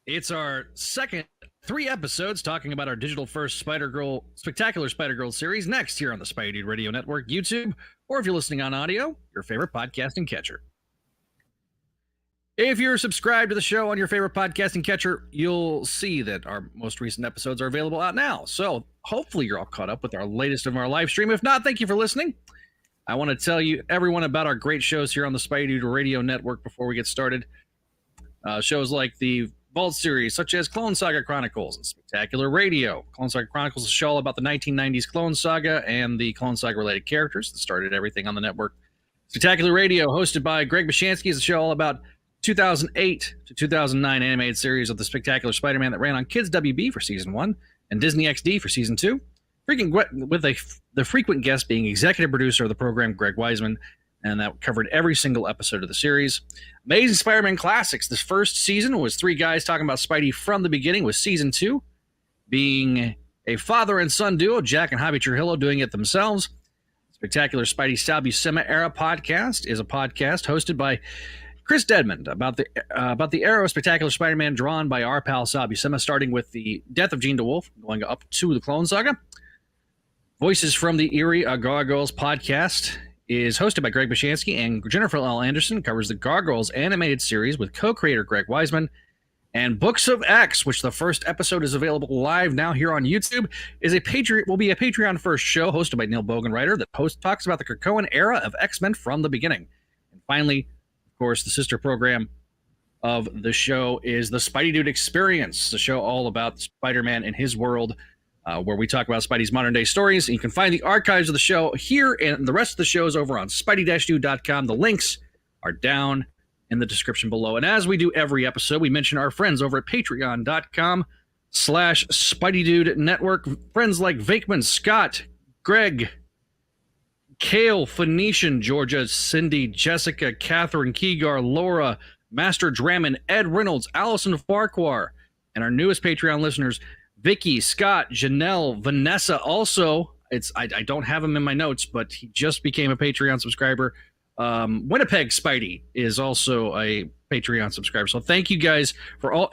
It's our second 3 episodes talking about our digital first Spectacular Spider-Girl series next here on the Spidey Dude Radio Network, YouTube, or if you're listening on audio, your favorite podcasting catcher. If you're subscribed to the show on your favorite podcasting catcher, you'll see that our most recent episodes are available out now. So hopefully you're all caught up with our latest of our live stream. If not, thank you for listening. I want to tell you everyone about our great shows here on the Spidey Dude Radio Network before we get started. Shows like the Vault series, such as Clone Saga Chronicles and Spectacular Radio. Clone Saga Chronicles is a show about the 1990s Clone Saga and the Clone Saga related characters that started everything on the network. Spectacular Radio, hosted by Greg Bashansky, is a show all about 2008 to 2009 animated series of the Spectacular Spider-Man that ran on Kids WB for season 1 and Disney XD for season 2. With the frequent guest being executive producer of the program, Greg Weisman, and that covered every single episode of the series. Amazing Spider-Man Classics. This first season was 3 guys talking about Spidey from the beginning, with season 2 being a father and son duo, Jack and Javi Trujillo, doing it themselves. Spectacular Spidey Sal Buscema Era Podcast is a podcast hosted by Chris Dedmond about the era of Spectacular Spider-Man, drawn by our pal Sal Buscema, starting with the death of Jean DeWolf, going up to the Clone Saga. Voices from the Eerie Gargoyles podcast is hosted by Greg Bashansky, and Jennifer L. Anderson covers the Gargoyles animated series with co-creator Greg Weisman. And Books of X, which the first episode is available live now here on YouTube, will be a Patreon first show hosted by Neil Bogenreiter that talks about the Krakoan era of X-Men from the beginning. And finally, of course, the sister program of the show is the Spidey Dude Experience, the show all about Spider-Man and his world, where we talk about Spidey's modern day stories. And you can find the archives of the show here and the rest of the shows over on spidey-dude.com. The links are down in the description below. And as we do every episode, we mention our friends over at patreon.com/SpideyDude Network. Friends like Vakeman, Scott, Greg, Kale, Phoenician, Georgia, Cindy, Jessica, Catherine, Keegar, Laura, Master Drammond, Ed Reynolds, Allison Farquhar, and our newest Patreon listeners, Vicky, Scott, Janelle, Vanessa. Also, I don't have him in my notes, but he just became a Patreon subscriber. Winnipeg Spidey is also a Patreon subscriber. So thank you guys for all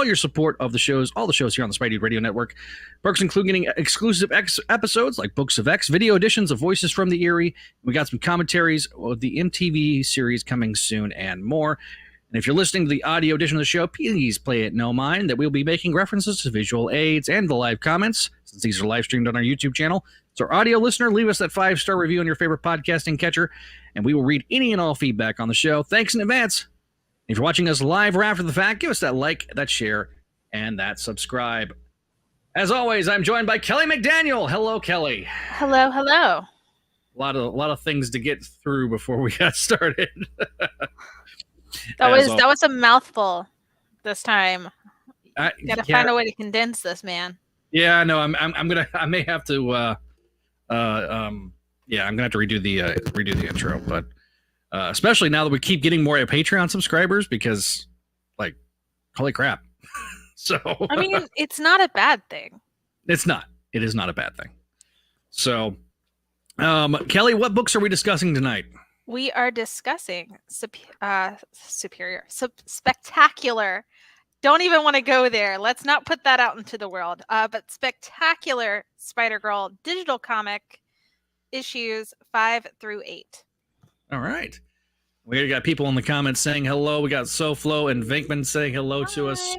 your support of the shows, all the shows here on the Spidey Radio Network. Perks include getting exclusive episodes like Books of X, video editions of Voices from the Eerie. We got some commentaries of the MTV series coming soon and more. And if you're listening to the audio edition of the show, please play it no mind that we'll be making references to visual aids and the live comments, since these are live streamed on our YouTube channel. So our audio listener, leave us that 5-star review on your favorite podcasting catcher, and we will read any and all feedback on the show. Thanks in advance. If you're watching us live or after the fact, give us that like, that share, and that subscribe. As always, I'm joined by Kelly McDaniel. Hello, Kelly. Hello, hello. A lot of things to get through before we got started. That was a mouthful this time. Gotta find a way to condense this, man. Yeah, no, I may have to I'm gonna have to redo the intro, but especially now that we keep getting more Patreon subscribers, because like, holy crap. So I mean, it's not a bad thing. It is not a bad thing. So Kelly, what books are we discussing tonight? We are discussing Spectacular. Don't even want to go there. Let's not put that out into the world. But Spectacular Spider-Girl digital comic issues 5 through 8. All right. We got people in the comments saying hello. We got SoFlo and Vinkman saying hello to us.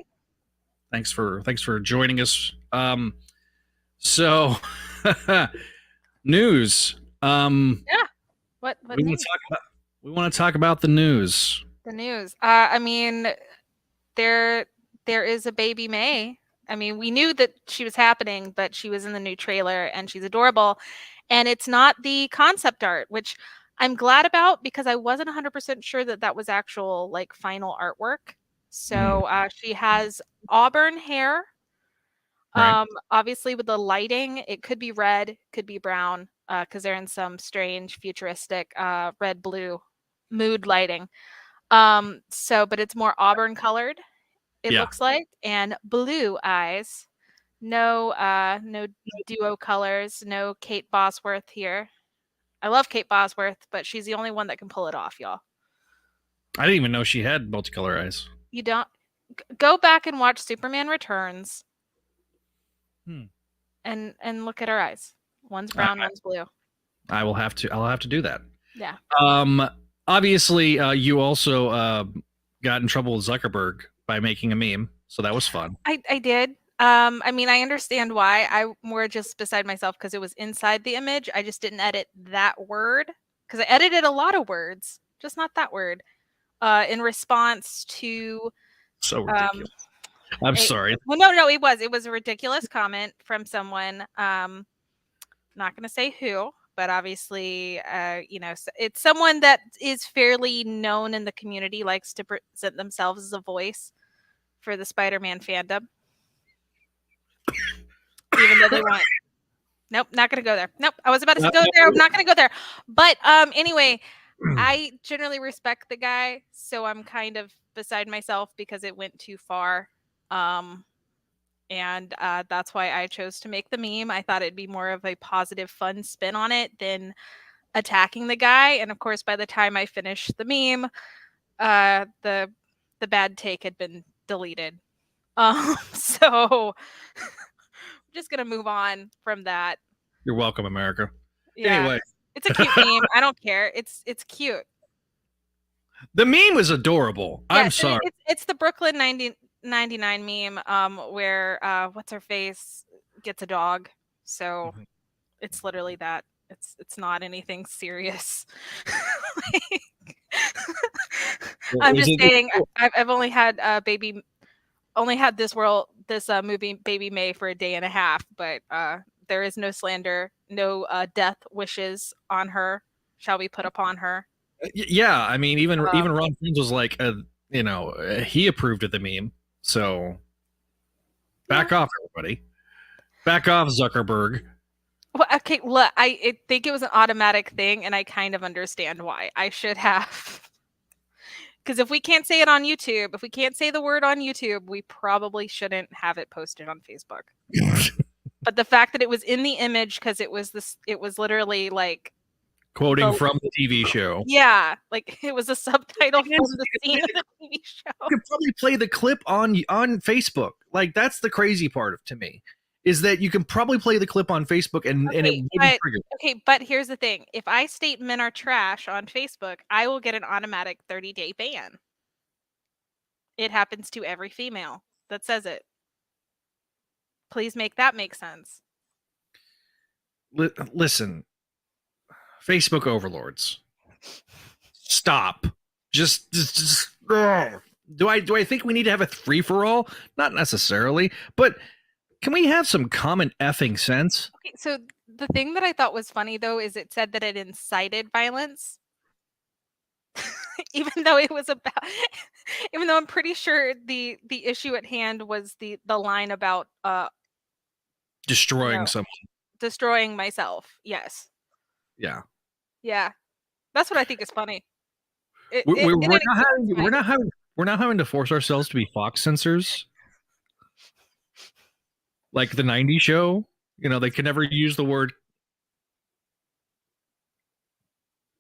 Thanks for joining us. So news. Yeah. What we want to talk about the news. The news. I mean, there is a baby May. I mean, we knew that she was happening, but she was in the new trailer and she's adorable. And it's not the concept art, which I'm glad about, because I wasn't 100% sure that was actual like final artwork. So she has auburn hair. Right. Obviously with the lighting, it could be red, could be brown, because they're in some strange futuristic red blue mood lighting. But it's more auburn colored, it looks like, and blue eyes. No duo colors, no Kate Bosworth here. I love Kate Bosworth, but she's the only one that can pull it off, y'all. I didn't even know she had multicolor eyes. You don't? Go back and watch Superman Returns. Hmm. And look at her eyes. One's brown, one's blue. I'll have to do that. Yeah. Obviously, you also got in trouble with Zuckerberg by making a meme, so that was fun. I did. I mean, I understand why. I more just beside myself because it was inside the image. I just didn't edit that word because I edited a lot of words, just not that word. In response to So ridiculous. I'm sorry. Well, no, it was a ridiculous comment from someone. Not going to say who, but obviously, it's someone that is fairly known in the community, likes to present themselves as a voice for the Spider-Man fandom. Even though they want. Nope, not going to go there. Nope, I was about to go there. I'm not going to go there. But anyway, I generally respect the guy, so I'm kind of beside myself because it went too far. And that's why I chose to make the meme. I thought it'd be more of a positive, fun spin on it than attacking the guy. And of course, by the time I finished the meme, the bad take had been deleted. So I'm just gonna move on from that. You're welcome, America. Yeah. Anyway, it's a cute meme. I don't care. It's cute. The meme was adorable. Yeah, I'm sorry. It's the Brooklyn 99 meme where what's her face gets a dog. So it's literally that. It's not anything serious. I'm just saying I've only had this movie Baby May for a day and a half, but there is no slander, no death wishes on her shall be put upon her. Yeah, I mean even Ron Frenz was like he approved of the meme. So back off, everybody. Back off, Zuckerberg. Well, okay, look, I think it was an automatic thing, and I kind of understand why. I should have. Because if we can't say it on YouTube, if we can't say the word on YouTube, we probably shouldn't have it posted on Facebook. But the fact that it was in the image, because it was literally like quoting from the TV show. Yeah, like it was a subtitle from the scene of the TV show. You could probably play the clip on Facebook. Like that's the crazy part to me. Is that you can probably play the clip on Facebook and it wouldn't trigger. Okay, but here's the thing. If I state men are trash on Facebook, I will get an automatic 30-day ban. It happens to every female that says it. Please make that make sense. Listen, Facebook overlords. Stop. Just do I think we need to have a free-for-all? Not necessarily, but can we have some common effing sense? Okay, so the thing that I thought was funny though is it said that it incited violence. even though I'm pretty sure the issue at hand was the line about destroying someone. Destroying myself. Yes. Yeah. Yeah. That's what I think is funny. We're not having to force ourselves to be Fox censors. Like the 90s show, they can never use the word.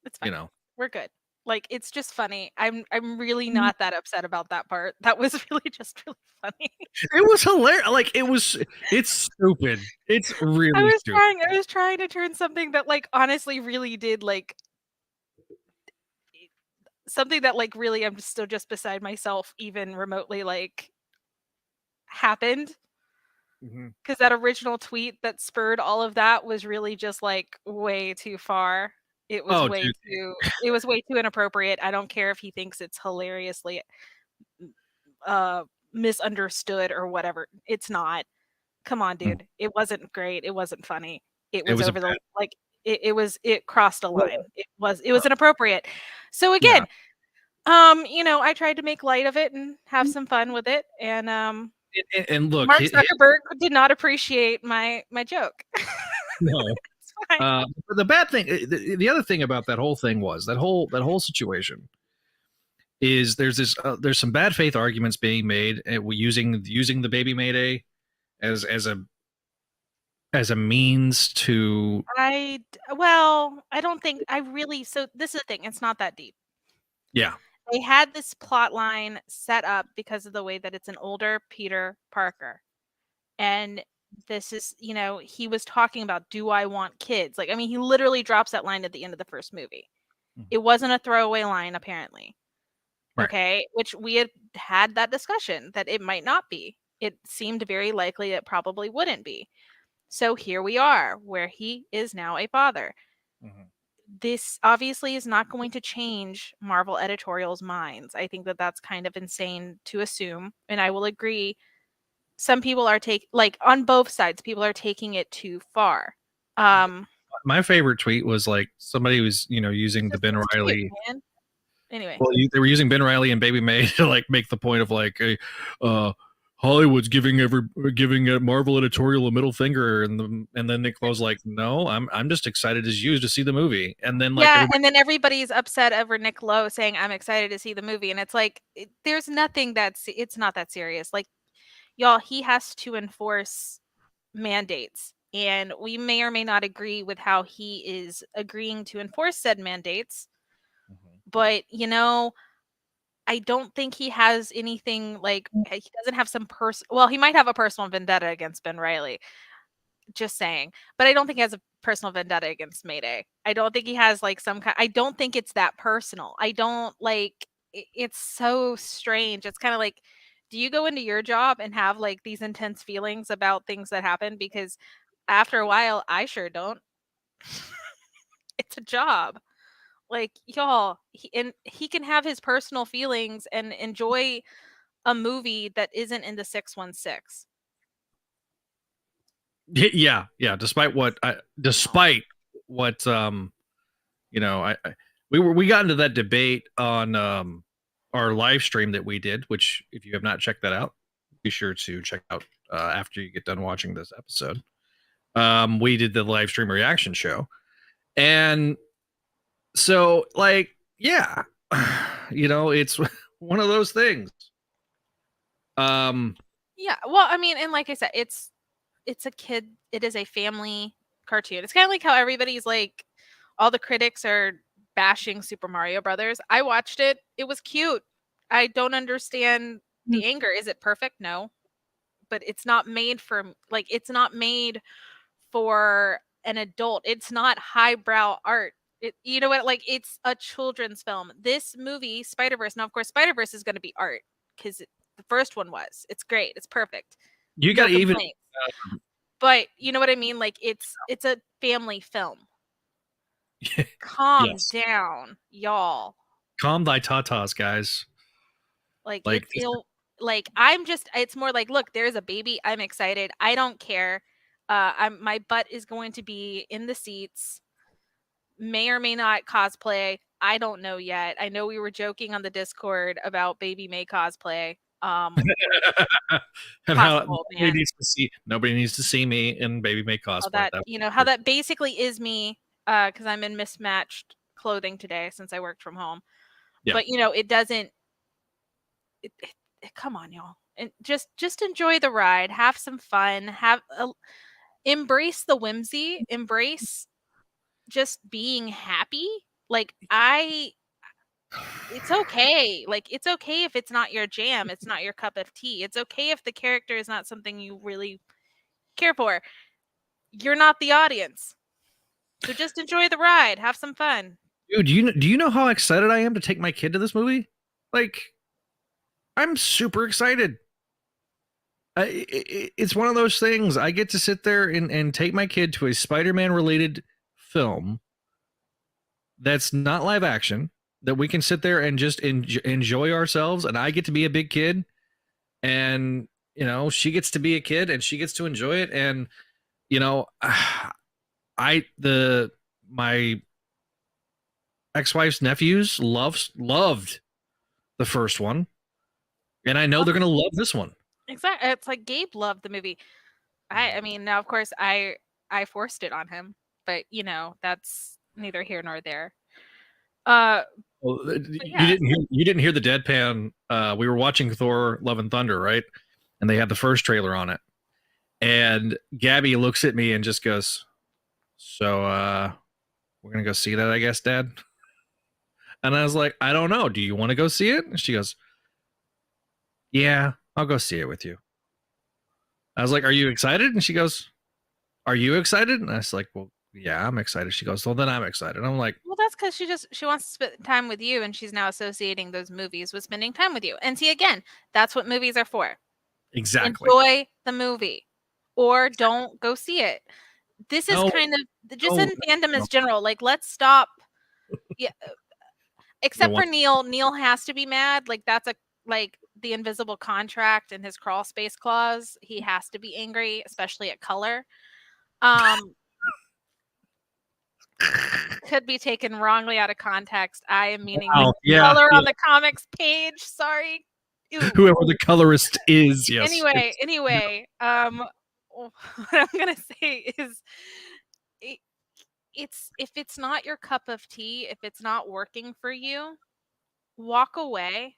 It's fine. We're good. Like it's just funny. I'm really not that upset about that part. That was really just really funny. It was hilarious. Like it's stupid. It's really stupid. I was trying to turn something that like honestly really did like something that like really I'm still just beside myself even remotely like happened. Because that original tweet that spurred all of that was really just like way too far. It was it was way too inappropriate. I don't care if he thinks it's hilariously misunderstood or whatever. It's not. Come on, dude. It wasn't great. It wasn't funny. It was over the like it crossed a line. It was inappropriate. So again, I tried to make light of it and have some fun with it. And look, Mark Zuckerberg did not appreciate my joke. No. The bad thing, the other thing about that whole thing was that whole situation is there's some bad faith arguments being made using the Baby Mayday as a means to. I don't think I really. So this is the thing. It's not that deep. Yeah. They had this plot line set up because of the way that it's an older Peter Parker. And this is, he was talking about, do I want kids? Like, I mean, he literally drops that line at the end of the first movie. It wasn't a throwaway line, apparently. Right. Okay, which we had that discussion that it might not be. It seemed very likely it probably wouldn't be. So here we are, where he is now a father. This obviously is not going to change Marvel editorial's minds. I think that that's kind of insane to assume, and I will agree. Some people are on both sides, people are taking it too far. My favorite tweet was like somebody was, using the Ben Reilly. Man. Anyway, well, they were using Ben Reilly and Baby May to like make the point of like, hey, Hollywood's giving Marvel editorial a middle finger, and then Nick Lowe's like, no, I'm just excited as you to see the movie, and then like and then everybody's upset over Nick Lowe saying I'm excited to see the movie, and it's like there's nothing it's not that serious. Like, y'all, he has to enforce mandates, and we may or may not agree with how he is agreeing to enforce said mandates, but I don't think he has anything like he doesn't have some well, he might have a personal vendetta against Ben Reilly. Just saying. But I don't think he has a personal vendetta against Mayday. I don't think he has like some kind I don't think it's that personal. I don't it's so strange. It's kind of like, do you go into your job and have like these intense feelings about things that happen? Because after a while, I sure don't. It's a job. Like, y'all, he can have his personal feelings and enjoy a movie that isn't in the 616. Yeah. Despite what we got into that debate on our live stream that we did, which if you have not checked that out, be sure to check out after you get done watching this episode. We did the live stream reaction show, and so like, yeah, it's one of those things. Yeah, well, I mean, and like I said, it's a kid. It is a family cartoon. It's kind of like how everybody's like, all the critics are bashing Super Mario Brothers. I watched it. It was cute. I don't understand the anger. Is it perfect? No, but it's not made for it's not made for an adult. It's not highbrow art. You know what? Like, it's a children's film. This movie, Spider-Verse. Now, of course, Spider-Verse is going to be art because the first one was. It's great. It's perfect. You got even. But you know what I mean? Like, it's a family film. Calm down, y'all. Calm thy tatas, guys. It's more like, look, there's a baby. I'm excited. I don't care. My butt is going to be in the seats. May or may not cosplay. I don't know yet. I know we were joking on the Discord about Baby May cosplay. And how nobody needs to see me in Baby May cosplay. How that basically is me, because I'm in mismatched clothing today since I worked from home. Yeah. But it doesn't. Come on, y'all, and just enjoy the ride. Have some fun. Embrace the whimsy. Embrace just being happy. It's okay. Like, it's okay if it's not your jam. It's not your cup of tea. It's okay if the character is not something you really care for. You're not the audience. So just enjoy the ride. Have some fun. Dude, do you know how excited I am to take my kid to this movie? Like, I'm super excited. It's one of those things. I get to sit there and take my kid to a Spider-Man related film that's not live action, that we can sit there and just enjoy ourselves, and I get to be a big kid, and she gets to be a kid and she gets to enjoy it. And my ex-wife's nephews loved the first one, and I know they're gonna love this one. Exactly. It's like Gabe loved the movie. I mean, now of course I forced it on him, but that's neither here nor there. Well, you didn't hear the deadpan. We were watching Thor: Love and Thunder, right? And they had the first trailer on it, and Gabby looks at me and just goes, "So, we're gonna go see that, I guess, Dad." And I was like, I don't know. Do you want to go see it? And she goes, yeah, I'll go see it with you. I was like, are you excited? And she goes, are you excited? And I was like, well, yeah, I'm excited. She goes, well, then I'm excited. I'm like, well, that's because she wants to spend time with you, and she's now associating those movies with spending time with you. And see, again, that's what movies are for. exactly. Enjoy the movie, or don't go see it. This is kind of just in fandom as general. Like, let's stop. Yeah, except for Neil. Neil has to be mad. Like, that's like the invisible contract and his crawl space clause. He has to be angry, especially at color. Could be taken wrongly out of context. I am meaning the color on the comics page. Sorry. Ew. Whoever the colorist is, yes. Anyway, what I'm gonna say is, it's if it's not your cup of tea, if it's not working for you, walk away.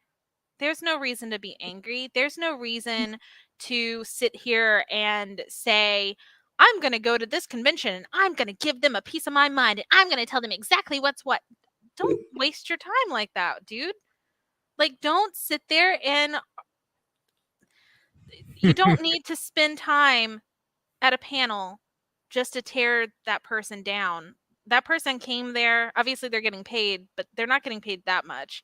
There's no reason to be angry. There's no reason to sit here and say, I'm going to go to this convention and I'm going to give them a piece of my mind and I'm going to tell them exactly what's what. Don't waste your time like that, dude. Like, don't sit there and you don't need to spend time at a panel just to tear that person down. That person came there. Obviously, they're getting paid, but they're not getting paid that much.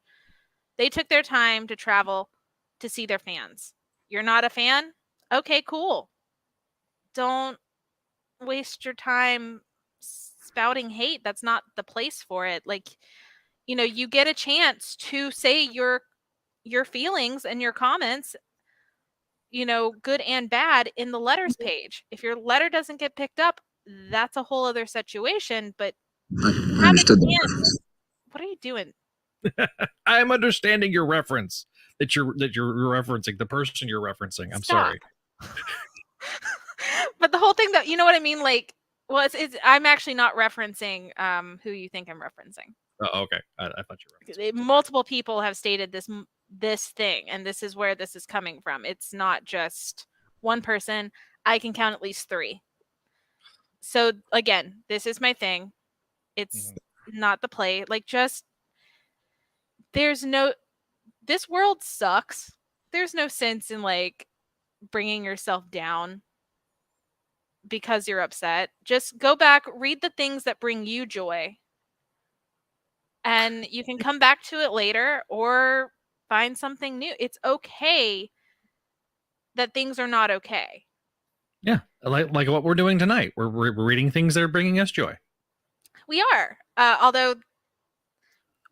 They took their time to travel to see their fans. You're not a fan? Okay, cool. Don't waste your time spouting hate. That's not the place for it. Like, you get a chance to say your feelings and your comments, good and bad, in the letters page. If your letter doesn't get picked up, that's a whole other situation. But I understood the reference. What are you doing? I'm understanding your reference that you're referencing, the person you're referencing. I'm sorry. But the whole thing, that, you know what I mean? Like, well, it's I'm actually not referencing who you think I'm referencing. Oh, okay. I thought you were referencing. Multiple people have stated this thing, and this is where this is coming from. It's not just one person. I can count at least 3. So again, this is my thing. It's not the play. Like, just this world sucks. There's no sense in like bringing yourself down because you're upset. Just go back, read the things that bring you joy, and you can come back to it later or find something new. It's okay that things are not okay. Yeah, like what we're doing tonight. We're reading things that are bringing us joy. We are, although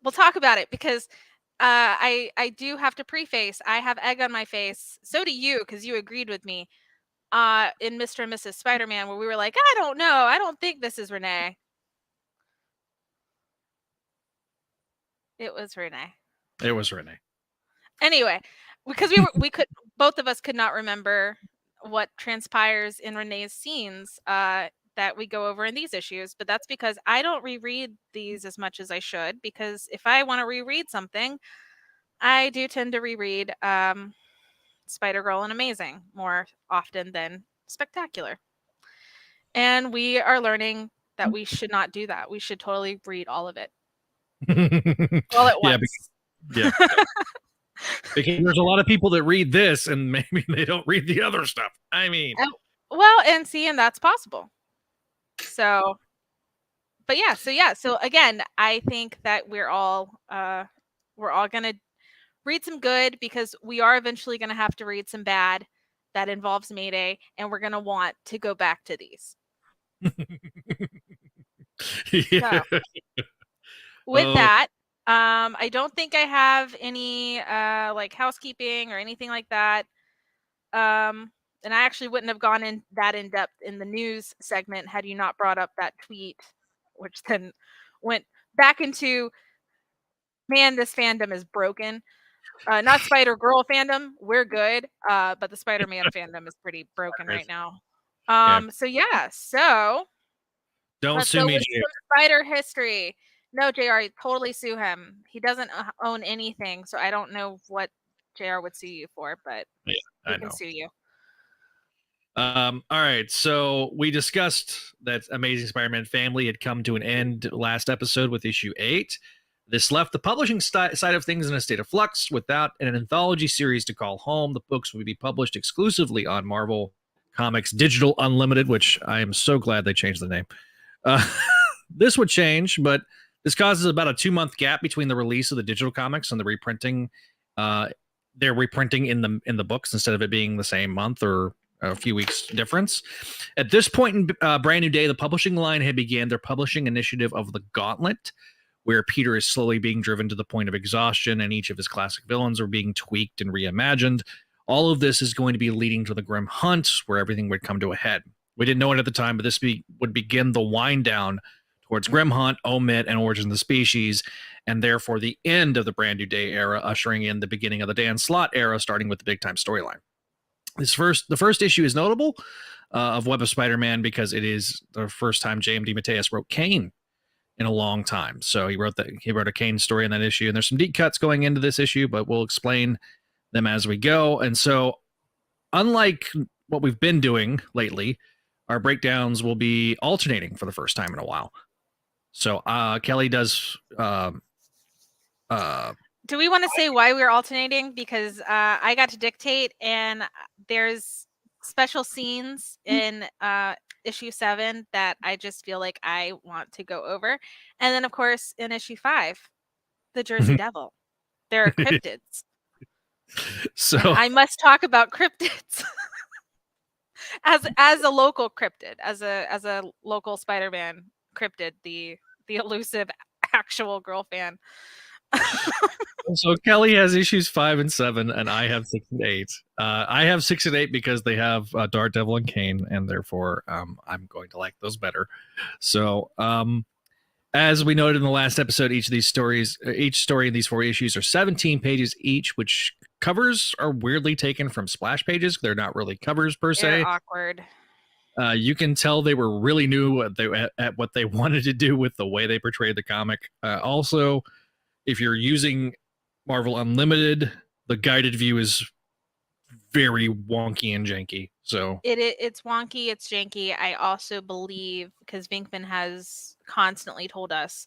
we'll talk about it, because I do have to preface, I have egg on my face. So do you, because you agreed with me in Mr. and Mrs. Spider-Man, where we were like, I don't know. I don't think this is Renee. It was Renee. It was Renee. Anyway, because we could, both of us could not remember what transpires in Renee's scenes that we go over in these issues, but that's because I don't reread these as much as I should, because if I want to reread something, I do tend to reread Spider-Girl and Amazing more often than Spectacular. And we are learning that we should not do that. We should totally read all of it. All at once. Yeah. Because there's a lot of people that read this and maybe they don't read the other stuff. I mean, well, and that's possible. So, but yeah. So again, I think that we're all gonna read some good, because we are eventually gonna have to read some bad that involves Mayday, and we're gonna want to go back to these. Yeah. So, with that, I don't think I have any like housekeeping or anything like that. And I actually wouldn't have gone in depth in the news segment had you not brought up that tweet, which then went back into, man, this fandom is broken. Not Spider-Girl fandom, we're good, but the Spider-Man fandom is pretty broken right now. So yeah, so don't sue me, JR. Spider history. No, JR, totally sue him. He doesn't own anything, so I don't know what JR would sue you for, but yeah, he can sue you. All right, so we discussed that Amazing Spider-Man Family had come to an end last episode with issue 8. This left the publishing side of things in a state of flux. Without an anthology series to call home, the books would be published exclusively on Marvel Comics Digital Unlimited, which I am so glad they changed the name. This would change, but this causes about a 2-month gap between the release of the digital comics and the reprinting. They're reprinting in the books instead of it being the same month or a few weeks difference. At this point in Brand New Day, the publishing line had began their publishing initiative of the Gauntlet, where Peter is slowly being driven to the point of exhaustion and each of his classic villains are being tweaked and reimagined. All of this is going to be leading to the Grim Hunt, where everything would come to a head. We didn't know it at the time, but this would begin the wind down towards Grim Hunt, Omit, and Origin of the Species, and therefore the end of the Brand New Day era, ushering in the beginning of the Dan Slott era, starting with the big time storyline. The first issue is notable of Web of Spider-Man because it is the first time J.M. DeMatteis wrote Kane in a long time. So he wrote a Kane story in that issue, and there's some deep cuts going into this issue, but we'll explain them as we go. And so, unlike what we've been doing lately, our breakdowns will be alternating for the first time in a while. So Kelly does. Do we want to say why we're alternating? Because I got to dictate, and there's special scenes in issue 7 that I just feel like I want to go over. And then, of course, in issue 5, the Jersey Devil. There are cryptids. So and I must talk about cryptids. as a local cryptid, as a local Spider-Man cryptid, the elusive actual girl fan. So Kelly has issues 5 and 7, and I have 6 and 8. I have 6 and 8 because they have Daredevil and Kane, and therefore I'm going to like those better. So as we noted in the last episode, each story in these 4 issues are 17 pages each, which covers are weirdly taken from splash pages. They're not really covers per se. They're awkward. You can tell they were really new at what they wanted to do with the way they portrayed the comic. Also, if you're using Marvel Unlimited, the guided view is very wonky and janky. So it's wonky, it's janky. I also believe, because Vinkman has constantly told us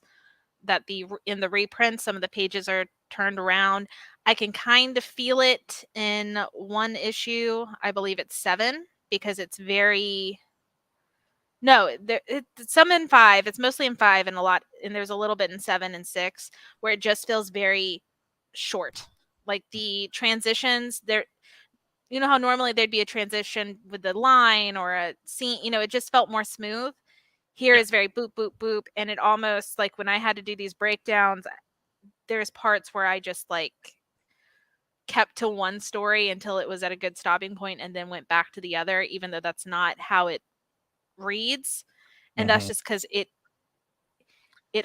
that in the reprint, some of the pages are turned around. I can kind of feel it in one issue. I believe it's 7, because it's very... No, it's some in 5. It's mostly in 5 and there's a little bit in 7 and 6 where it just feels very short. Like the transitions, there, you know how normally there'd be a transition with the line or a scene, it just felt more smooth. Here is very boop, boop, boop. And it almost, like when I had to do these breakdowns, there's parts where I just kept to one story until it was at a good stopping point and then went back to the other, even though that's not how it reads. And that's just because it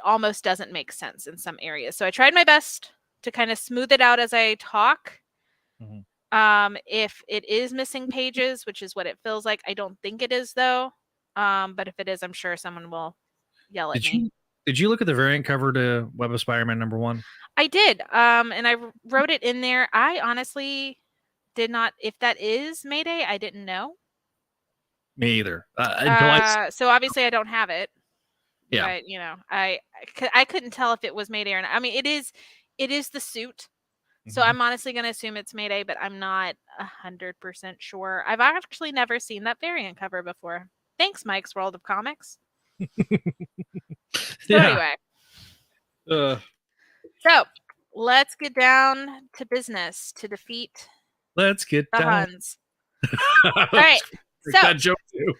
almost doesn't make sense in some areas. So I tried my best to kind of smooth it out as I talk. If it is missing pages, which is what it feels like, I don't think it is though. But if it is, I'm sure someone will yell at me. Did you look at the variant cover to Web of Spider-Man #1? I did. And I wrote it in there. I honestly did not. If that is Mayday, I didn't know. Me either. So obviously I don't have it. Yeah. But, I couldn't tell if it was Mayday or not. I mean, it is the suit. So I'm honestly going to assume it's Mayday, but I'm not 100% sure. I've actually never seen that variant cover before. Thanks, Mike's World of Comics. Anyway. So let's get down to business to defeat Let's get the down. Huns. All right. That joke too.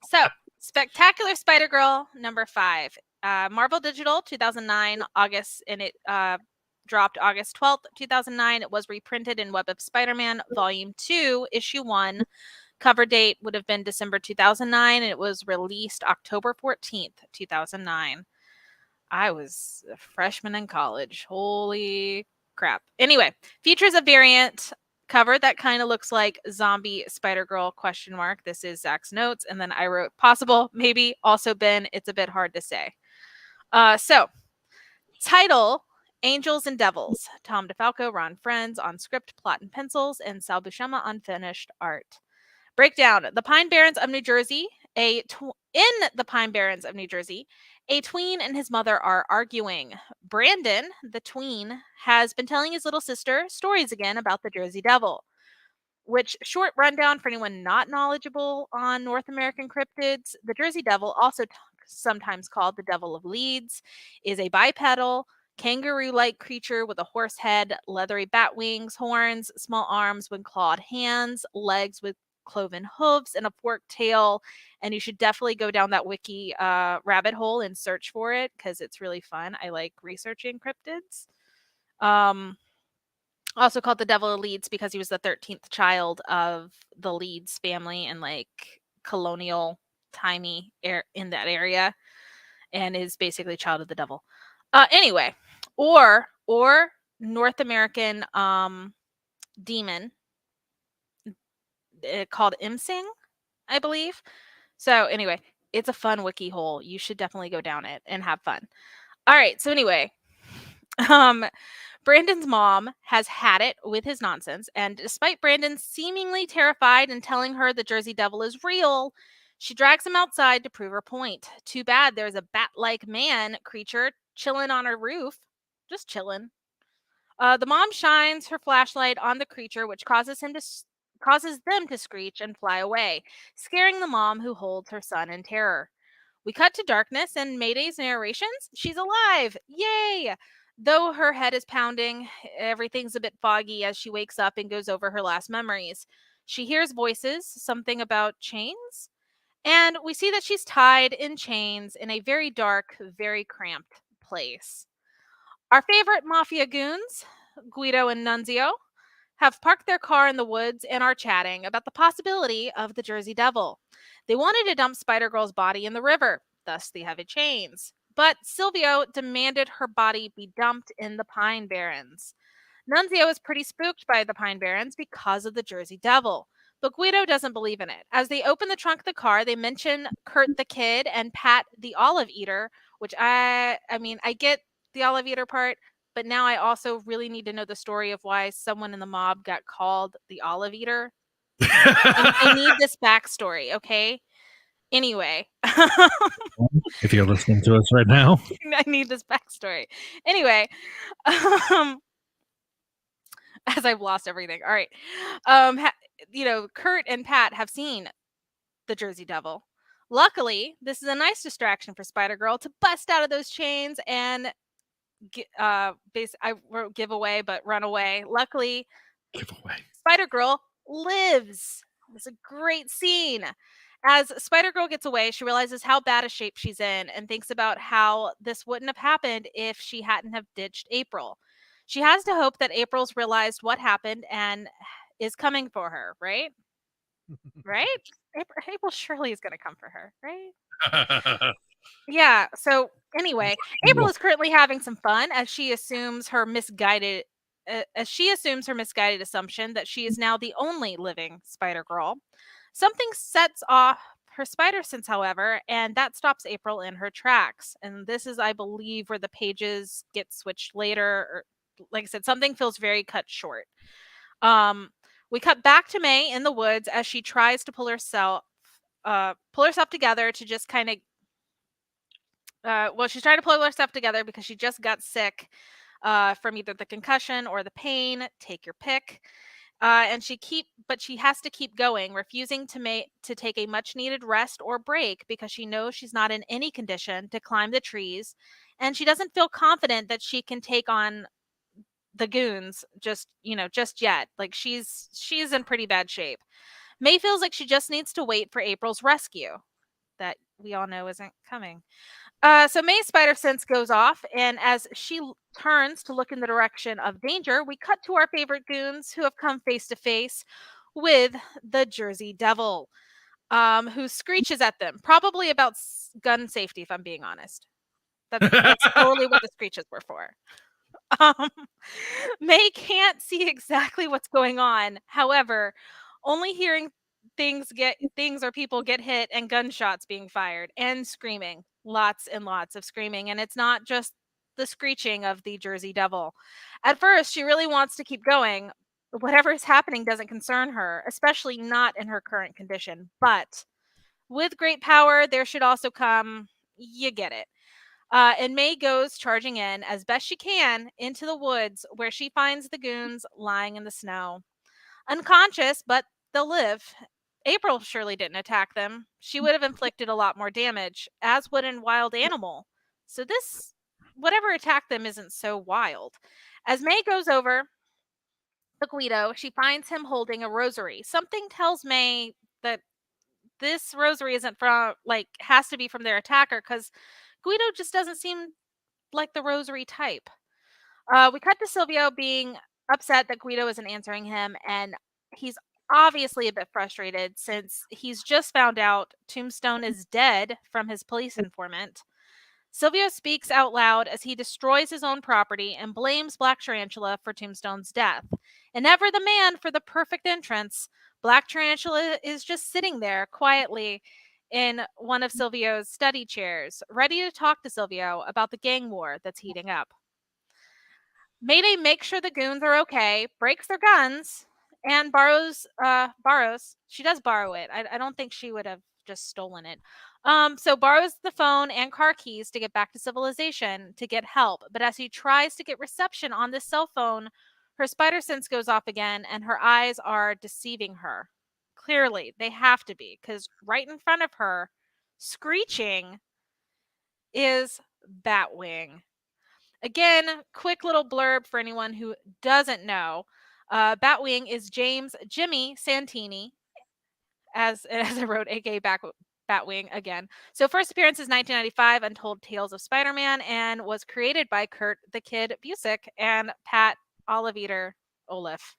So, Spectacular Spider-Girl #5. Marvel Digital 2009 August, and it dropped August 12th, 2009. It was reprinted in Web of Spider-Man Volume 2, Issue 1. Cover date would have been December 2009, and it was released October 14th, 2009. I was a freshman in college. Holy crap. Anyway, features a variant cover that kind of looks like zombie Spider-Girl ? This is Zach's notes. And then I wrote possible, maybe, also been. It's a bit hard to say. So, title, Angels and Devils. Tom DeFalco, Ron Frenz on script, plot, and pencils, and Sal Buscema on finished art. Breakdown. The Pine Barrens of New Jersey, in the Pine Barrens of New Jersey, A tween and his mother are arguing. Brandon, the tween, has been telling his little sister stories again about the Jersey Devil. Which, short rundown for anyone not knowledgeable on North American cryptids, the Jersey Devil, also sometimes called the Devil of Leeds, is a bipedal, kangaroo-like creature with a horse head, leathery bat wings, horns, small arms with clawed hands, legs with cloven hooves, and a forked tail. And you should definitely go down that wiki rabbit hole and search for it because it's really fun. I like researching cryptids. Also called the Devil of Leeds because he was the 13th child of the Leeds family in like colonial timey in that area, and is basically child of the devil. Anyway, or North American demon called Imsing, I believe. So anyway, it's a fun wiki hole. You should definitely go down it and have fun. All right. So anyway, Brandon's mom has had it with his nonsense, and despite Brandon seemingly terrified and telling her the Jersey Devil is real, she drags him outside to prove her point. Too bad there's a bat-like man creature chilling on her roof. Just chilling. The mom shines her flashlight on the creature, which causes them to screech and fly away, scaring the mom, who holds her son in terror. We cut to darkness and Mayday's narrations. She's alive! Yay! Though her head is pounding, everything's a bit foggy as she wakes up and goes over her last memories. She hears voices, something about chains, and we see that she's tied in chains in a very dark, very cramped place. Our favorite mafia goons, Guido and Nunzio, have parked their car in the woods and are chatting about the possibility of the Jersey Devil. They wanted to dump Spider-Girl's body in the river, thus the heavy chains. But Silvio demanded her body be dumped in the Pine Barrens. Nunzio is pretty spooked by the Pine Barrens because of the Jersey Devil. But Guido doesn't believe in it. As they open the trunk of the car, they mention Kurt the Kid and Pat the Olive Eater, which I get the Olive Eater part, but now I also really need to know the story of why someone in the mob got called the Olive Eater. I need this backstory, okay? Anyway. If you're listening to us right now. I need this backstory. Anyway. As I've lost everything. All right. Kurt and Pat have seen the Jersey Devil. Luckily, this is a nice distraction for Spider-Girl to bust out of those chains and I wrote giveaway, but run away. Luckily, Giveaway. Spider-Girl lives. It's a great scene. As Spider-Girl gets away, she realizes how bad a shape she's in and thinks about how this wouldn't have happened if she hadn't have ditched April. She has to hope that April's realized what happened and is coming for her, right? Right? April surely is going to come for her, right? Yeah. So anyway, April is currently having some fun as she assumes her misguided assumption that she is now the only living Spider-Girl. Something sets off her spider sense, however, and that stops April in her tracks. And this is, I believe, where the pages get switched later. Or, like I said, something feels very cut short. We cut back to May in the woods as she tries to pull herself together to just kind of she's trying to pull herself together because she just got sick from either the concussion or the pain. Take your pick. And she has to keep going, refusing to take a much needed rest or break because she knows she's not in any condition to climb the trees, and she doesn't feel confident that she can take on the goons just yet. Like she's in pretty bad shape. May feels like she just needs to wait for April's rescue that we all know isn't coming. So May's spider sense goes off, and as she turns to look in the direction of danger, we cut to our favorite goons who have come face to face with the Jersey Devil, who screeches at them, probably about gun safety, if I'm being honest. That's totally what the screeches were for. May can't see exactly what's going on. However, only hearing things or people get hit and gunshots being fired and screaming. Lots and lots of screaming. And it's not just the screeching of the Jersey Devil. At first, she really wants to keep going. Whatever is happening doesn't concern her, especially not in her current condition. But with great power, there should also come, you get it. And May goes charging in as best she can into the woods, where she finds the goons lying in the snow. Unconscious, but they'll live. April surely didn't attack them. She would have inflicted a lot more damage, as would a wild animal. So this, whatever attacked them, isn't so wild. As May goes over the Guido, she finds him holding a rosary. Something tells May that this rosary isn't from, has to be from their attacker, because Guido just doesn't seem like the rosary type. We cut to Silvio being upset that Guido isn't answering him, and he's obviously a bit frustrated since he's just found out Tombstone is dead from his police informant. Silvio speaks out loud as he destroys his own property and blames Black Tarantula for Tombstone's death. And ever the man for the perfect entrance, Black Tarantula is just sitting there quietly in one of Silvio's study chairs, ready to talk to Silvio about the gang war that's heating up. Mayday makes sure the goons are okay, breaks their guns, and borrows. She does borrow it. I don't think she would have just stolen it. So borrows the phone and car keys to get back to civilization to get help. But as he tries to get reception on this cell phone, her spider sense goes off again, and her eyes are deceiving her. Clearly, they have to be, because right in front of her, screeching, is Batwing. Again, quick little blurb for anyone who doesn't know. Batwing is James Jimmy Santini, as I wrote, aka Batwing again. So first appearance is 1995, Untold Tales of Spider-Man, and was created by Kurt the Kid Busiek and Pat Olliffe.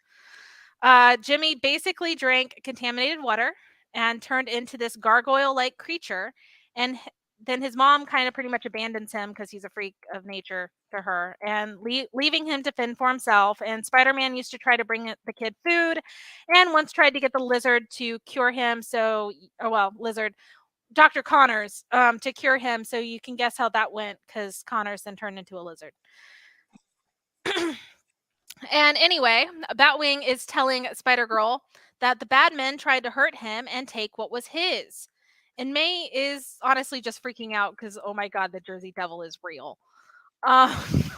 Jimmy basically drank contaminated water and turned into this gargoyle-like creature, and then his mom kind of pretty much abandons him because he's a freak of nature to her, and leaving him to fend for himself. And Spider-Man used to try to bring the kid food, and once tried to get the lizard to cure him. Lizard, Dr. Connors, to cure him. So you can guess how that went, because Connors then turned into a lizard. And anyway, Batwing is telling Spider-Girl that the bad men tried to hurt him and take what was his. And May is honestly just freaking out because, oh my God, the Jersey Devil is real.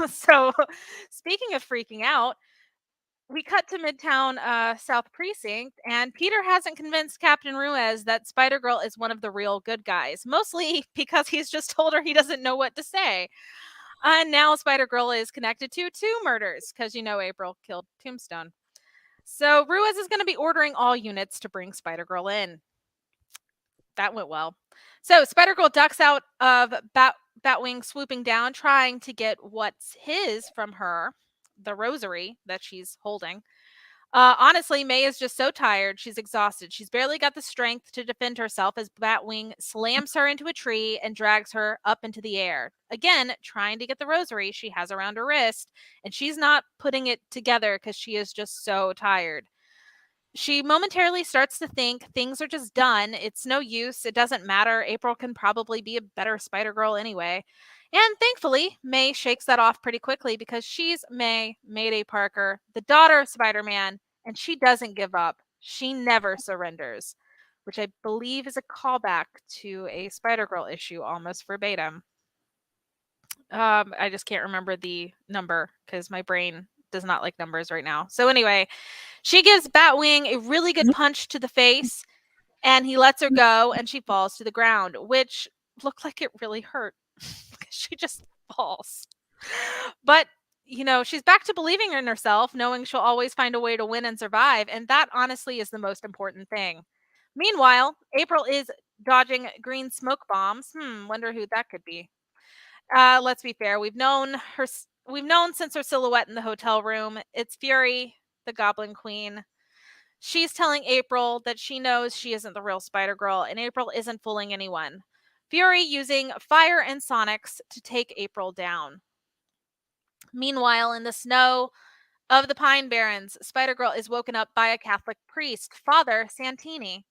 So speaking of freaking out, we cut to Midtown South Precinct, and Peter hasn't convinced Captain Ruiz that Spider-Girl is one of the real good guys, mostly because he's just told her he doesn't know what to say. And now Spider-Girl is connected to 2 murders, because April killed Tombstone. So Ruiz is going to be ordering all units to bring Spider-Girl in. That went well. So Spider-Girl ducks out of Batwing swooping down, trying to get what's his from her, the rosary that she's holding. Honestly, May is just so tired. She's exhausted. She's barely got the strength to defend herself as Batwing slams her into a tree and drags her up into the air. Again, trying to get the rosary she has around her wrist, and she's not putting it together because she is just so tired. She momentarily starts to think things are just done. It's no use. It doesn't matter. April can probably be a better Spider-Girl anyway. And thankfully, May shakes that off pretty quickly, because she's May Mayday Parker, the daughter of Spider-Man, and she doesn't give up. She never surrenders, which I believe is a callback to a Spider-Girl issue almost verbatim. I just can't remember the number because my brain does not like numbers right now. So anyway, she gives Batwing a really good punch to the face, and he lets her go, and she falls to the ground, which looked like it really hurt. She just falls. But, she's back to believing in herself, knowing she'll always find a way to win and survive, and that honestly is the most important thing. Meanwhile, April is dodging green smoke bombs. Wonder who that could be. Let's be fair. We've known since her silhouette in the hotel room. It's Fury, the Goblin Queen. She's telling April that she knows she isn't the real Spider-Girl, and April isn't fooling anyone. Fury using fire and sonics to take April down. Meanwhile, in the snow of the Pine Barrens, Spider-Girl is woken up by a Catholic priest, Father Santini,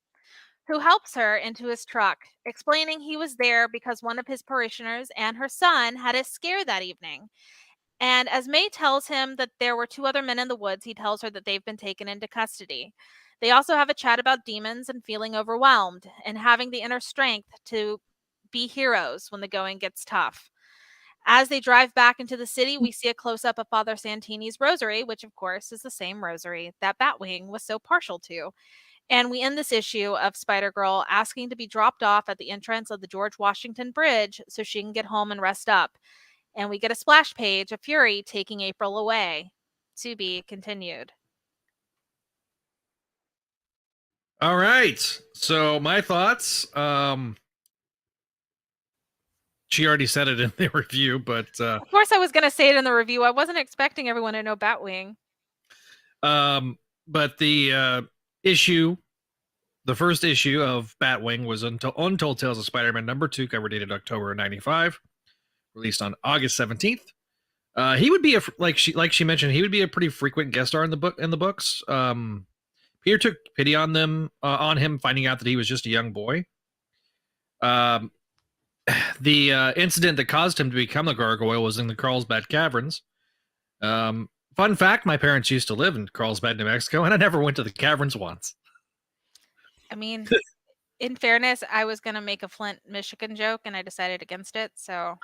who helps her into his truck, explaining he was there because one of his parishioners and her son had a scare that evening. And as May tells him that there were 2 other men in the woods, he tells her that they've been taken into custody. They also have a chat about demons and feeling overwhelmed and having the inner strength to be heroes when the going gets tough. As they drive back into the city, we see a close-up of Father Santini's rosary, which of course is the same rosary that Batwing was so partial to. And we end this issue of Spider-Girl asking to be dropped off at the entrance of the George Washington Bridge so she can get home and rest up. And we get a splash page of Fury taking April away. To be continued. All right. So my thoughts. She already said it in the review, but of course I was going to say it in the review. I wasn't expecting everyone to know Batwing. But the issue, the first issue of Batwing was Untold Tales of Spider-Man #2, cover dated October 95, released on August 17th. He would be like she mentioned, he would be a pretty frequent guest star in the books. Peter took pity on him, finding out that he was just a young boy. The incident that caused him to become a gargoyle was in the Carlsbad Caverns. Fun fact, my parents used to live in Carlsbad, New Mexico, and I never went to the caverns once. I mean, in fairness, I was going to make a Flint, Michigan joke, and I decided against it, so...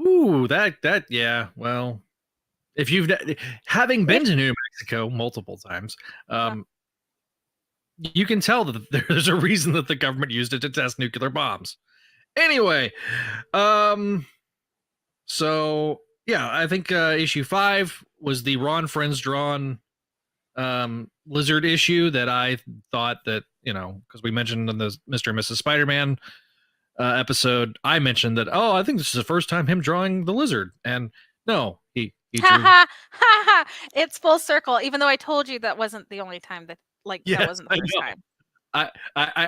Ooh, that yeah, well, if you've... Having been to New Mexico multiple times, you can tell that there's a reason that the government used it to test nuclear bombs. Anyway, so yeah, I think issue 5 was the Ron Frenz drawn Lizard issue that I thought that, because we mentioned in the Mr. and Mrs. Spider-Man episode, I mentioned that, I think this is the first time him drawing the Lizard, and no, he drew... It's full circle, even though I told you that wasn't the only time that, that wasn't the first time.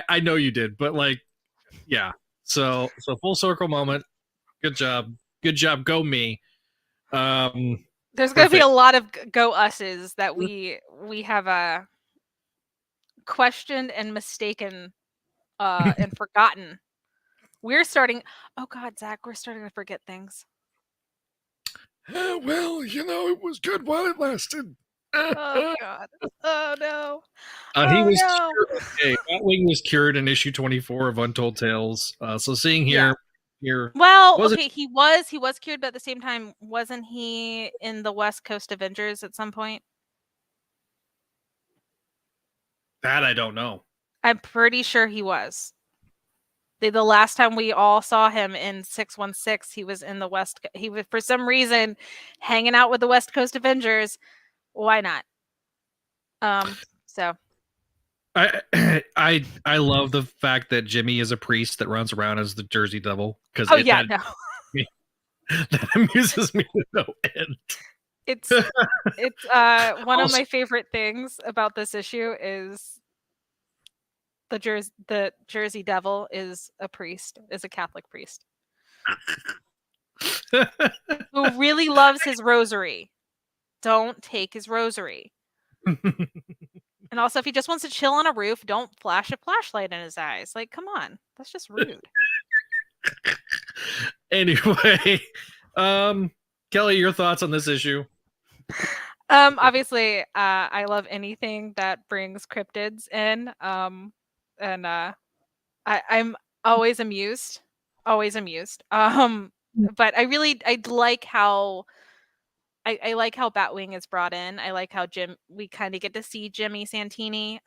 I know you did, but yeah. So full circle moment. Good job. Go me. There's going to be a lot of go us's that we have questioned and mistaken and forgotten. We're starting. Oh God, Zach, we're starting to forget things. Well, it was good while it lasted. Oh God. Oh no. He was cured. Okay, Batwing was cured in issue 24 of Untold Tales. So seeing here. Well, okay, he was cured, but at the same time, wasn't he in the West Coast Avengers at some point? That I don't know. I'm pretty sure he was. The last time we all saw him in 616, he was in the West. He was, for some reason, hanging out with the West Coast Avengers. Why not? So I love the fact that Jimmy is a priest that runs around as the Jersey Devil, because that amuses me to no end. It's one of my favorite things about this issue is the Jersey Devil is a priest, is a Catholic priest who really loves his rosary. Don't take his rosary. And also, if he just wants to chill on a roof, don't flash a flashlight in his eyes. Come on, that's just rude. Anyway, Kelly, your thoughts on this issue? Obviously, I love anything that brings cryptids in. And I'm always amused. But I like how I like how Batwing is brought in. I like how we kind of get to see Jimmy Santini.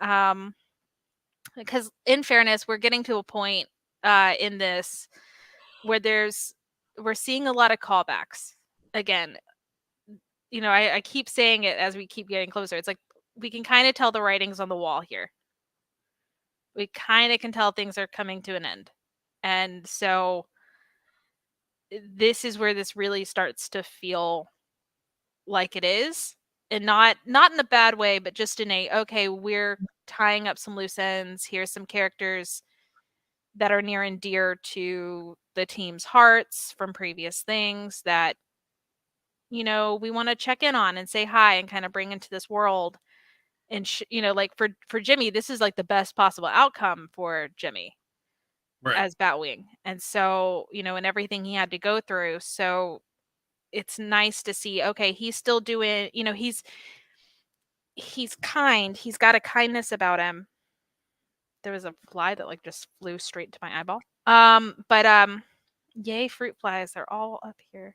Because in fairness, we're getting to a point in this where we're seeing a lot of callbacks. Again, I keep saying it as we keep getting closer. It's like we can kind of tell the writing's on the wall here. We kind of can tell things are coming to an end. And so this is where this really starts to feel like it is, and not in a bad way, but just in okay, we're tying up some loose ends. Here's some characters that are near and dear to the team's hearts from previous things that we want to check in on and say hi and kind of bring into this world. And for Jimmy, this is the best possible outcome for Jimmy, right, as Batwing. And so and everything he had to go through, so it's nice to see, okay, he's still doing, he's kind. He's got a kindness about him. There was a fly that just flew straight to my eyeball. But Yay, fruit flies. They're all up here.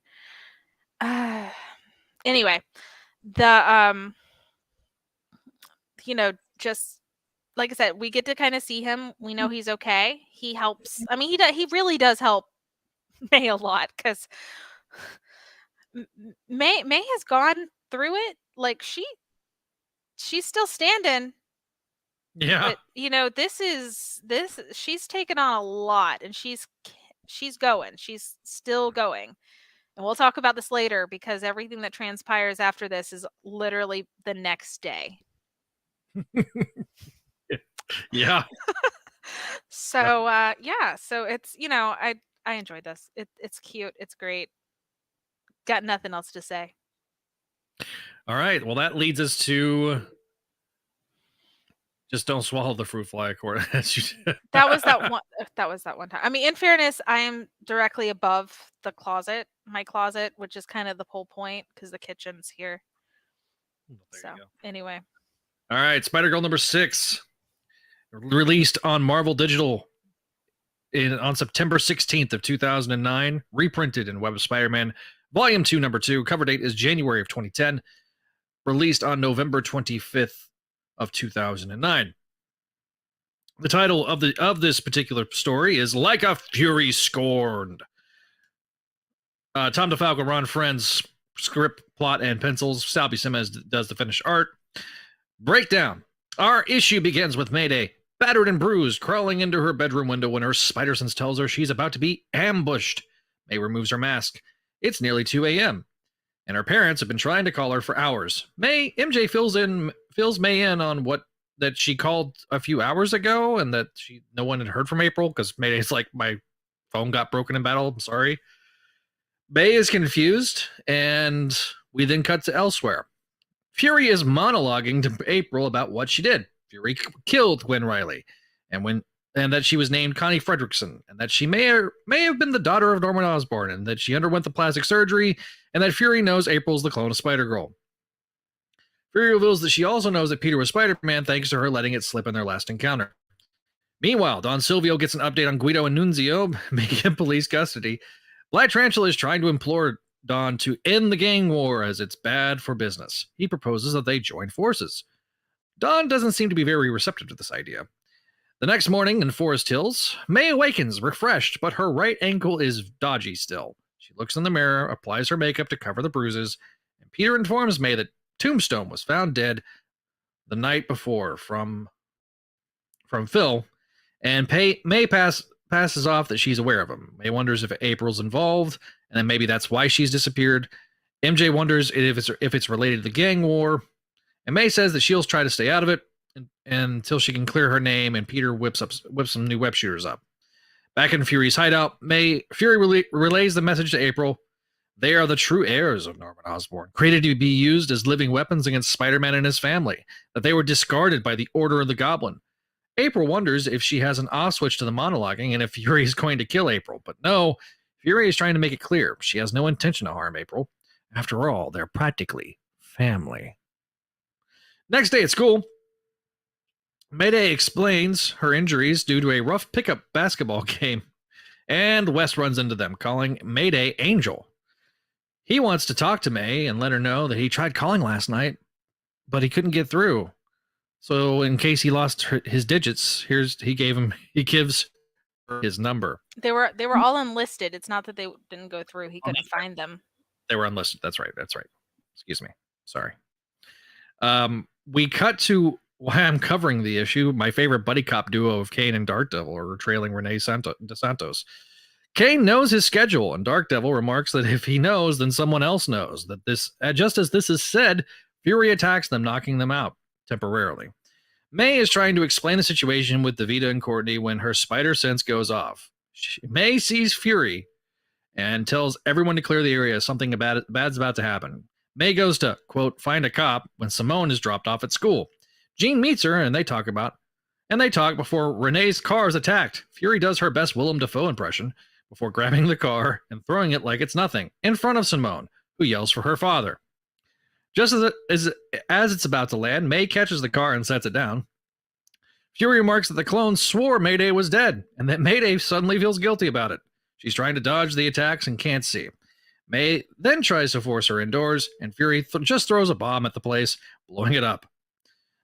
Anyway, the just like I said, we get to kind of see him. We know he's okay. He helps. I mean, he really does help May a lot, because May has gone through it. Like she's still standing. Yeah. But this she's taken on a lot, and she's going. She's still going. And we'll talk about this later, because everything that transpires after this is literally the next day. Yeah. So so it's I enjoyed this. It's cute. It's great. Got nothing else to say. All right. Well, that leads us to just don't swallow the fruit fly, according. That was that one time. I mean, in fairness, I am directly above my closet, which is kind of the whole point, because the kitchen's here. So anyway. All right, Spider-Girl number 6, released on Marvel Digital on September 16th of 2009, reprinted in Web of Spider-Man, Volume 2, Number 2. Cover date is January of 2010, released on November 25th of 2009. The title of this particular story is Like a Fury Scorned. Tom DeFalco, Ron Frenz, script, plot, and pencils. Sal Buscema does the finished art. Breakdown. Our issue begins with Mayday, battered and bruised, crawling into her bedroom window when her spider sense tells her she's about to be ambushed. May removes her mask. It's nearly 2 a.m., and her parents have been trying to call her for hours. MJ fills May in on that she called a few hours ago, and that no one had heard from April, because Mayday's like, my phone got broken in battle. I'm sorry. May is confused, and we then cut to elsewhere. Fury is monologuing to April about what she did. Fury killed Gwen Riley, and that she was named Connie Fredrickson, and that she may have been the daughter of Norman Osborn, and that she underwent the plastic surgery, and that Fury knows April's the clone of Spider-Girl. Fury reveals that she also knows that Peter was Spider-Man, thanks to her letting it slip in their last encounter. Meanwhile, Don Silvio gets an update on Guido and Nunzio being in police custody. Black Tarantula is trying to implore Don to end the gang war, as it's bad for business. He proposes that they join forces. Don doesn't seem to be very receptive to this idea. The next morning in Forest Hills, May awakens refreshed, but her right ankle is dodgy still. She looks in the mirror, applies her makeup to cover the bruises, and Peter informs May that Tombstone was found dead the night before from Phil, and May passes off that she's aware of him. May wonders if April's involved, and then maybe that's why she's disappeared. MJ wonders if it's related to the gang war, and May says that she'll try to stay out of it until she can clear her name, and Peter whips some new web shooters up. Back in Fury's hideout, Fury relays the message to April. They are the true heirs of Norman Osborn, created to be used as living weapons against Spider-Man and his family, that they were discarded by the Order of the Goblin. April wonders if she has an off switch to the monologuing and if Fury is going to kill April, but no, Fury is trying to make it clear she has no intention to harm April. After all, they're practically family. Next day at school, Mayday explains her injuries due to a rough pickup basketball game, and West runs into them, calling Mayday Angel. He wants to talk to May and let her know that he tried calling last night, but he couldn't get through. So in case he lost his digits, he gives her his number. They were all unlisted. It's not that they didn't go through. He couldn't find them. They were unlisted. That's right. Excuse me. Sorry. We cut to why I'm covering the issue. My favorite buddy cop duo of Kane and Dark Devil are trailing Renee DeSantos. Kane knows his schedule, and Dark Devil remarks that if he knows, then someone else knows. That just as this is said, Fury attacks them, knocking them out temporarily. May is trying to explain the situation with Davida and Courtney when her spider sense goes off. May sees Fury and tells everyone to clear the area. Something bad's about to happen. May goes to, quote, find a cop when Simone is dropped off at school. Jean meets her, and they talk before Renee's car is attacked. Fury does her best Willem Dafoe impression before grabbing the car and throwing it like it's nothing in front of Simone, who yells for her father. Just as it's about to land, May catches the car and sets it down. Fury remarks that the clone swore Mayday was dead, and that Mayday suddenly feels guilty about it. She's trying to dodge the attacks and can't see. May then tries to force her indoors, and Fury just throws a bomb at the place, blowing it up.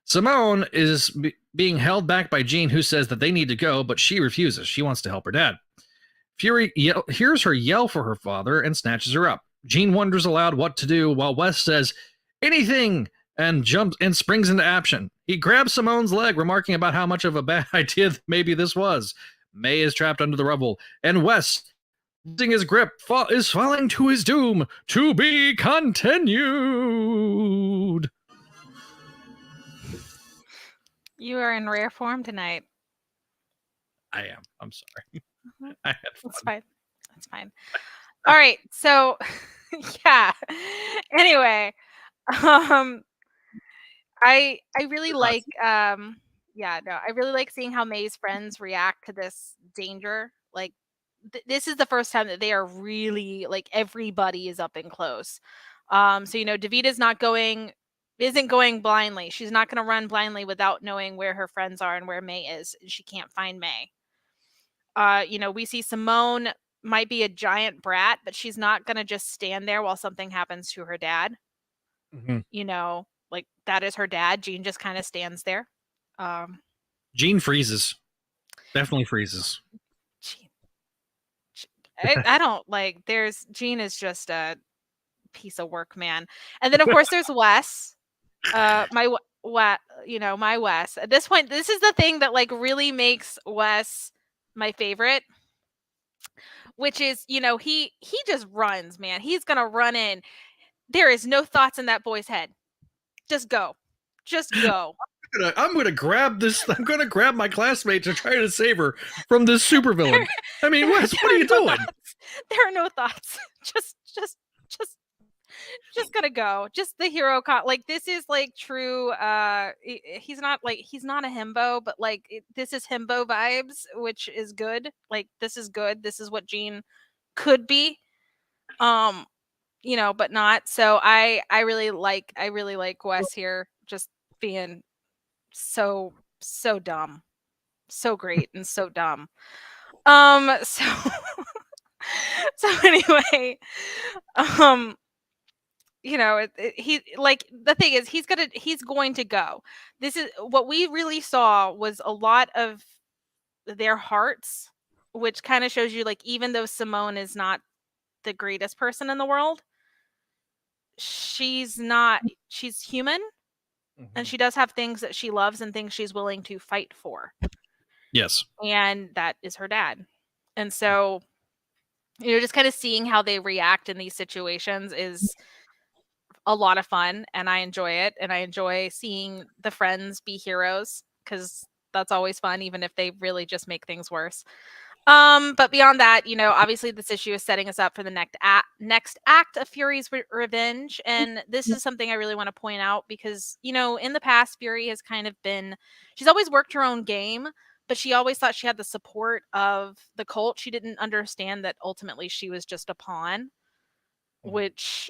Simone is being held back by Jean, who says that they need to go, but she refuses. She wants to help her dad. Fury hears her yell for her father and snatches her up. Jean wonders aloud what to do, while Wes says, anything, and jumps and springs into action. He grabs Simone's leg, remarking about how much of a bad idea maybe this was. May is trapped under the rubble, and Wes, losing his grip, is falling to his doom. To be continued. You are in rare form tonight. I am. I'm sorry. I had fun. That's fine. That's fine. All right. So, yeah. Anyway, I really like I really like seeing how May's friends react to this danger. Like this is the first time that they are really like everybody is up and close. So Davita's isn't going blindly. She's not going to run blindly without knowing where her friends are and where May is. She can't find May. We see Simone might be a giant brat, but she's not going to just stand there while something happens to her dad. Mm-hmm. Like that is her dad. Jean just kind of stands there. Jean freezes. Definitely freezes. Jean. I don't like, Jean is just a piece of work, man. And then of course there's Wes. My Wes. At this point, this is the thing that like really makes Wes my favorite, which is, he just runs, man. He's gonna run in. There is no thoughts in that boy's head. Just go. I'm gonna grab this. I'm gonna grab my classmate to try to save her from this supervillain. I mean, Wes, what are you doing? There are no thoughts. Just gonna go. Just the hero like this is like true. He's not a himbo, but like this is himbo vibes, which is good. Like this is good. This is what Jean could be. But not. So I really like Wes here, just being so dumb, so great and so dumb. So anyway, he like the thing is he's going to go. This is what we really saw was a lot of their hearts, which kind of shows you like even though Simone is not the greatest person in the world, she's human. Mm-hmm. And she does have things that she loves and things she's willing to fight for. Yes. And that is her dad. And so, just kind of seeing how they react in these situations is a lot of fun. And I enjoy it. And I enjoy seeing the friends be heroes because that's always fun, even if they really just make things worse. But beyond that, obviously this issue is setting us up for the next act of Fury's revenge. And this is something I really want to point out because, in the past, Fury has kind of she's always worked her own game, but she always thought she had the support of the cult. She didn't understand that ultimately she was just a pawn, which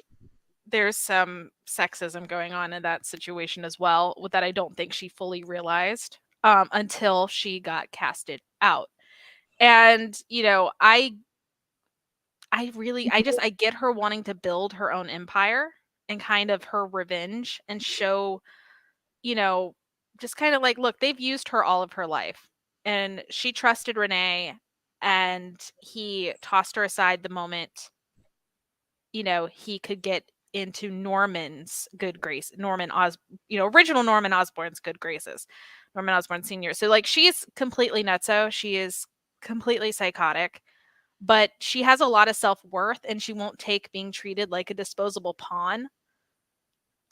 there's some sexism going on in that situation as well, that I don't think she fully realized until she got casted out. And, I get her wanting to build her own empire and kind of her revenge and show, just kind of like, look, they've used her all of her life and she trusted Renee and he tossed her aside the moment, he could get into Norman's good grace, original Norman Osborn's good graces, Norman Osborn Sr. So like, she's completely nutso. She is completely psychotic, but she has a lot of self-worth and she won't take being treated like a disposable pawn,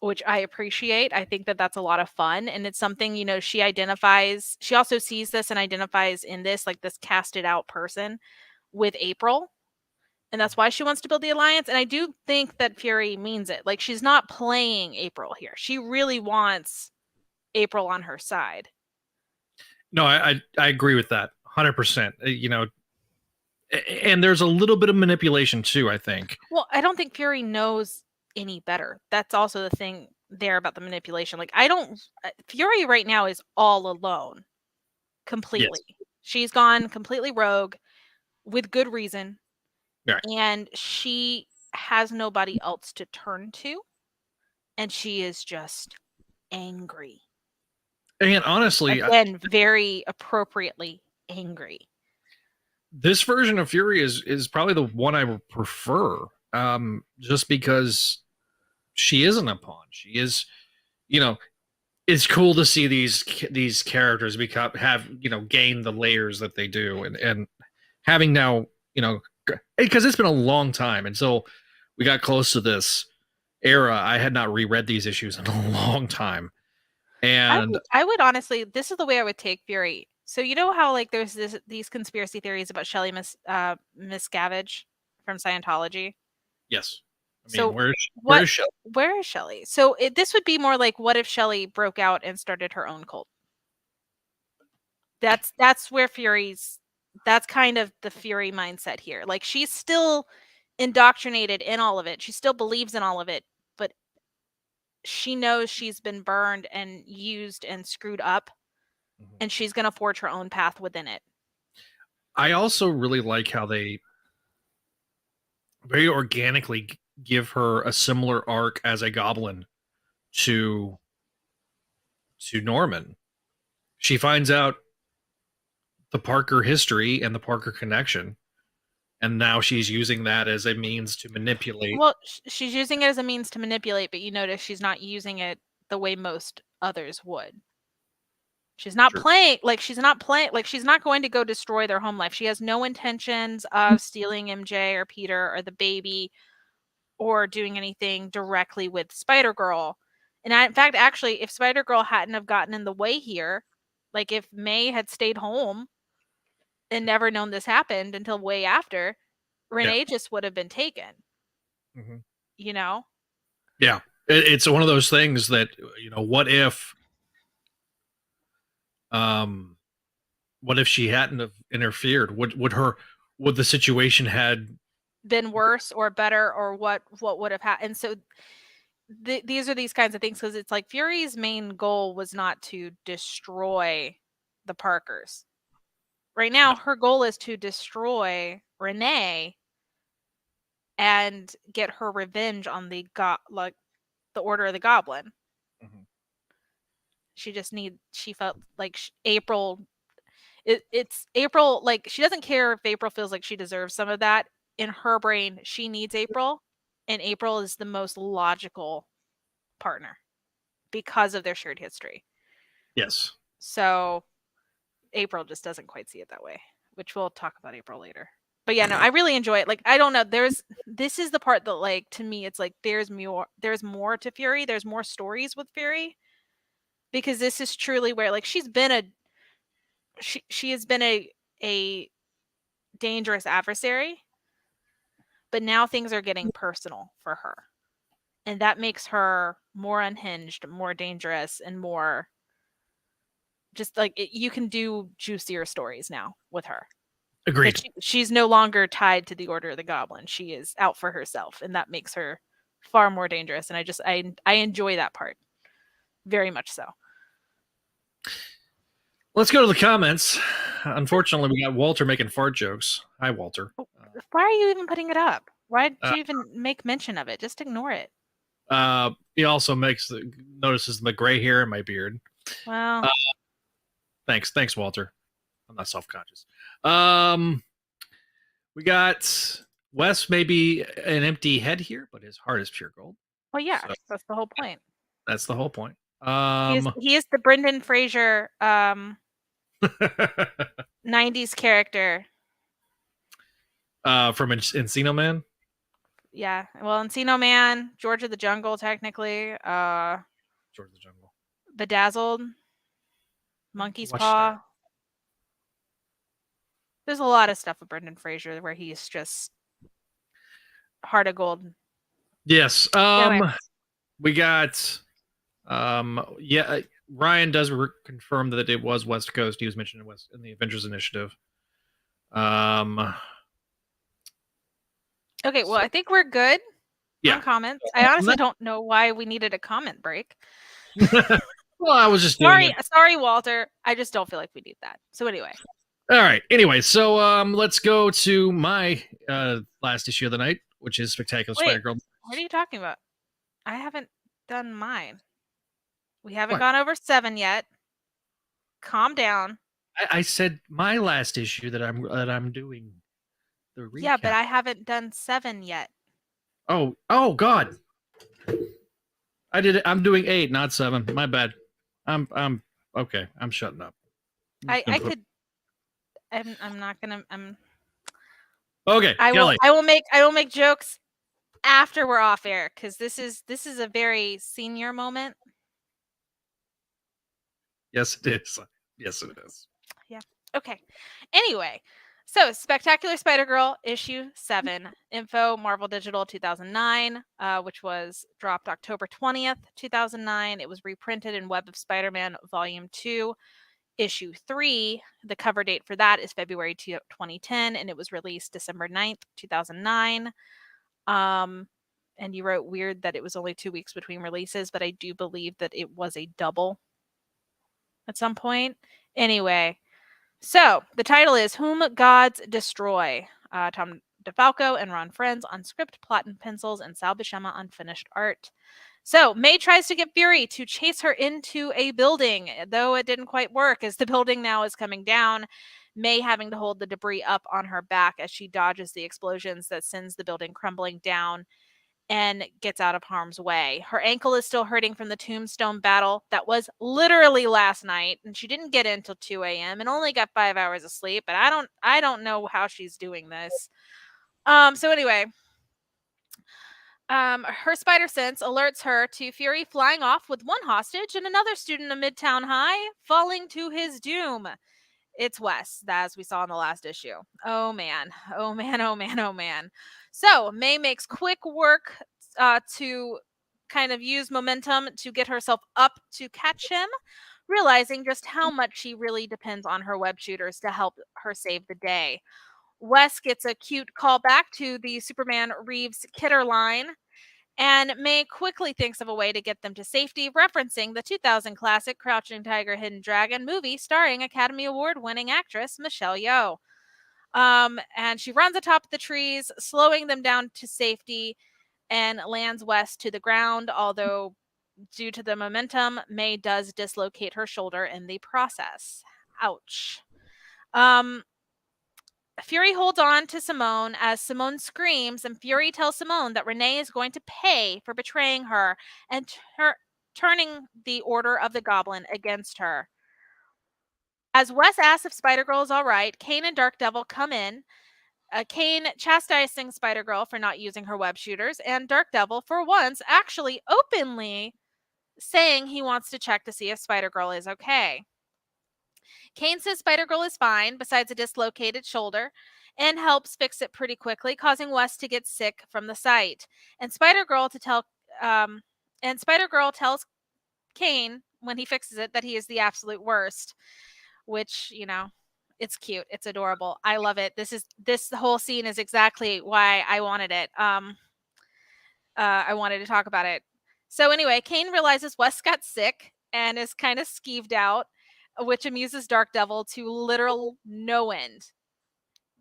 which I appreciate. I think that that's a lot of fun. And it's something, she also sees this and identifies in this, like this casted out person with April. And that's why she wants to build the alliance. And I do think that Fury means it. Like she's not playing April here. She really wants April on her side. No, I agree with that 100%. And there's a little bit of manipulation too, I think. Well, I don't think Fury knows any better. That's also the thing there about the manipulation. Like Fury right now is all alone. Completely. Yes. She's gone completely rogue with good reason. Right. And she has nobody else to turn to. And she is just angry. And honestly, Again, very appropriately angry. This version of Fury is probably the one I would prefer, just because she isn't a pawn. She is, it's cool to see these characters gain the layers that they do, and having now, because it's been a long time until we got close to this era. I had not reread these issues in a long time, and I would honestly, this is the way I would take Fury. So you know how like there's these conspiracy theories about Shelley Miscavige from Scientology. yes, I mean, So where is Shelley? Where is Shelley? So this would be more like, what if Shelley broke out and started her own cult? That's where that's kind of the Fury mindset here. Like, she's still indoctrinated in all of it. She still believes in all of it, but she knows she's been burned and used and screwed up, and she's going to forge her own path within it. I also really like how they very organically give her a similar arc as a goblin to Norman. She finds out the Parker history and the Parker connection, and now she's using that as a means to manipulate. Well, she's using it as a means to manipulate, but you notice she's not using it the way most others would. She's not playing like she's not going to go destroy their home life. She has no intentions of stealing MJ or Peter or the baby or doing anything directly with Spider-Girl. And in fact, actually, if Spider-Girl hadn't have gotten in the way here, like if May had stayed home and never known this happened until way after, Renee just would have been taken. Mm-hmm. Yeah. It's one of those things that, what if she hadn't have interfered? Would the situation had been worse or better, or what would have happened? And so these are these kinds of things, because it's like Fury's main goal was not to destroy the Parkers. Right now, her goal is to destroy Renee and get her revenge on the Order of the Goblin. Mm-hmm. She felt like April. It's April. Like, she doesn't care if April feels like she deserves some of that. In her brain, she needs April, and April is the most logical partner because of their shared history. Yes. So April just doesn't quite see it that way, which we'll talk about April later. But yeah, no, I really enjoy it. Like, I don't know. This is the part that, like, to me, it's like there's more to Fury. There's more stories with Fury, because this is truly where, like, she has been a dangerous adversary, but now things are getting personal for her, and that makes her more unhinged, more dangerous, and more just like you can do juicier stories now with her. Agreed. She's no longer tied to the Order of the Goblin. She is out for herself, and that makes her far more dangerous. And I enjoy that part very much so. Let's go to the comments. Unfortunately, we got Walter making fart jokes. Hi, Walter. Why are you even putting it up? Why did you even make mention of it? Just ignore it. He also notices the gray hair in my beard. Well, thanks, Walter. I'm not self-conscious. We got Wes, maybe an empty head here, but his heart is pure gold. Well, yeah, so, that's the whole point. That's the whole point. He is the Brendan Fraser 90s character. From Encino Man? Yeah. Well, Encino Man, George of the Jungle, technically. George of the Jungle. Bedazzled. Monkey's Paw. There's a lot of stuff with Brendan Fraser where he's just heart of gold. Yes. Anyway. We got Ryan does confirm that it was West Coast. He was mentioned in the Avengers Initiative. Okay, well, I think we're good on comments. I honestly don't know why we needed a comment break. Well, I was just sorry, Walter. I just don't feel like we need that. So anyway. All right. Anyway, so let's go to my last issue of the night, which is Spectacular Wait. Spider-Girl. What are you talking about? I haven't done mine. We haven't What? gone over 7 yet. Calm down. I said my last issue that I'm doing the recap. Yeah, but I haven't done 7 yet. Oh God! I did it. I'm doing 8, not 7. My bad. I'm okay. I'm shutting up. I could. I'm not gonna. Okay, Kelly. I will make jokes after we're off air because this is a very senior moment. Yes, it is. Yes, it is. Yeah. Okay. Anyway, so Spectacular Spider-Girl issue 7, info Marvel Digital 2009, which was dropped October 20th, 2009. It was reprinted in Web of Spider-Man Volume 2, issue 3. The cover date for that is February 2010, and it was released December 9th, 2009. And you wrote weird that it was only 2 weeks between releases, but I do believe that it was a double at some point. Anyway, so the title is Whom Gods Destroy. Tom DeFalco and Ron Frenz on script, plot, and pencils, and Sal Buscema on finished art. So May tries to get Fury to chase her into a building, though it didn't quite work as the building now is coming down. May having to hold the debris up on her back as she dodges the explosions that sends the building crumbling down and gets out of harm's way. Her ankle is still hurting from the tombstone battle that was literally last night, and she didn't get in until 2 a.m. and only got 5 hours of sleep, but I don't know how she's doing this. So anyway, her spider sense alerts her to Fury flying off with one hostage and another student of Midtown High falling to his doom. It's Wes, as we saw in the last issue. Oh man, oh man, oh man, oh man. So May makes quick work to kind of use momentum to get herself up to catch him, realizing just how much she really depends on her web shooters to help her save the day. Wes gets a cute callback to the Superman Reeves Kidder line, and May quickly thinks of a way to get them to safety, referencing the 2000 classic Crouching Tiger, Hidden Dragon movie starring Academy Award-winning actress Michelle Yeoh. And she runs atop the trees, slowing them down to safety, and lands West to the ground, although due to the momentum, May does dislocate her shoulder in the process. Ouch. Fury holds on to Simone as Simone screams, and Fury tells Simone that Renee is going to pay for betraying her and turning the Order of the Goblin against her. As Wes asks if Spider-Girl is all right, Kane and Dark Devil come in. Kane chastising Spider-Girl for not using her web shooters, and Dark Devil, for once, actually openly saying he wants to check to see if Spider-Girl is okay. Kane says Spider-Girl is fine, besides a dislocated shoulder, and helps fix it pretty quickly, causing Wes to get sick from the sight. And Spider-Girl tells Kane when he fixes it that he is the absolute worst, which, you know, it's cute. It's adorable. I love it. This whole scene is exactly why I wanted it. I wanted to talk about it. So anyway, Kane realizes Wes got sick and is kind of skeeved out, which amuses Dark Devil to literal no end.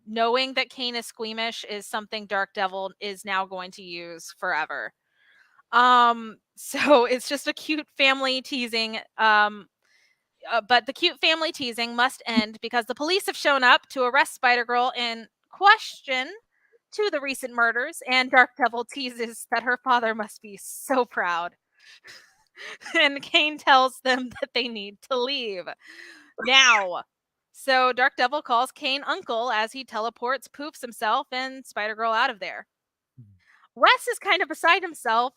Knowing that Kane is squeamish is something Dark Devil is now going to use forever. So it's just a cute family teasing. But the cute family teasing must end because the police have shown up to arrest Spider-Girl in question to the recent murders, and Dark Devil teases that her father must be so proud. And Kane tells them that they need to leave now. So Dark Devil calls Kane uncle as he teleports, poofs himself, and Spider-Girl out of there. Wes is kind of beside himself,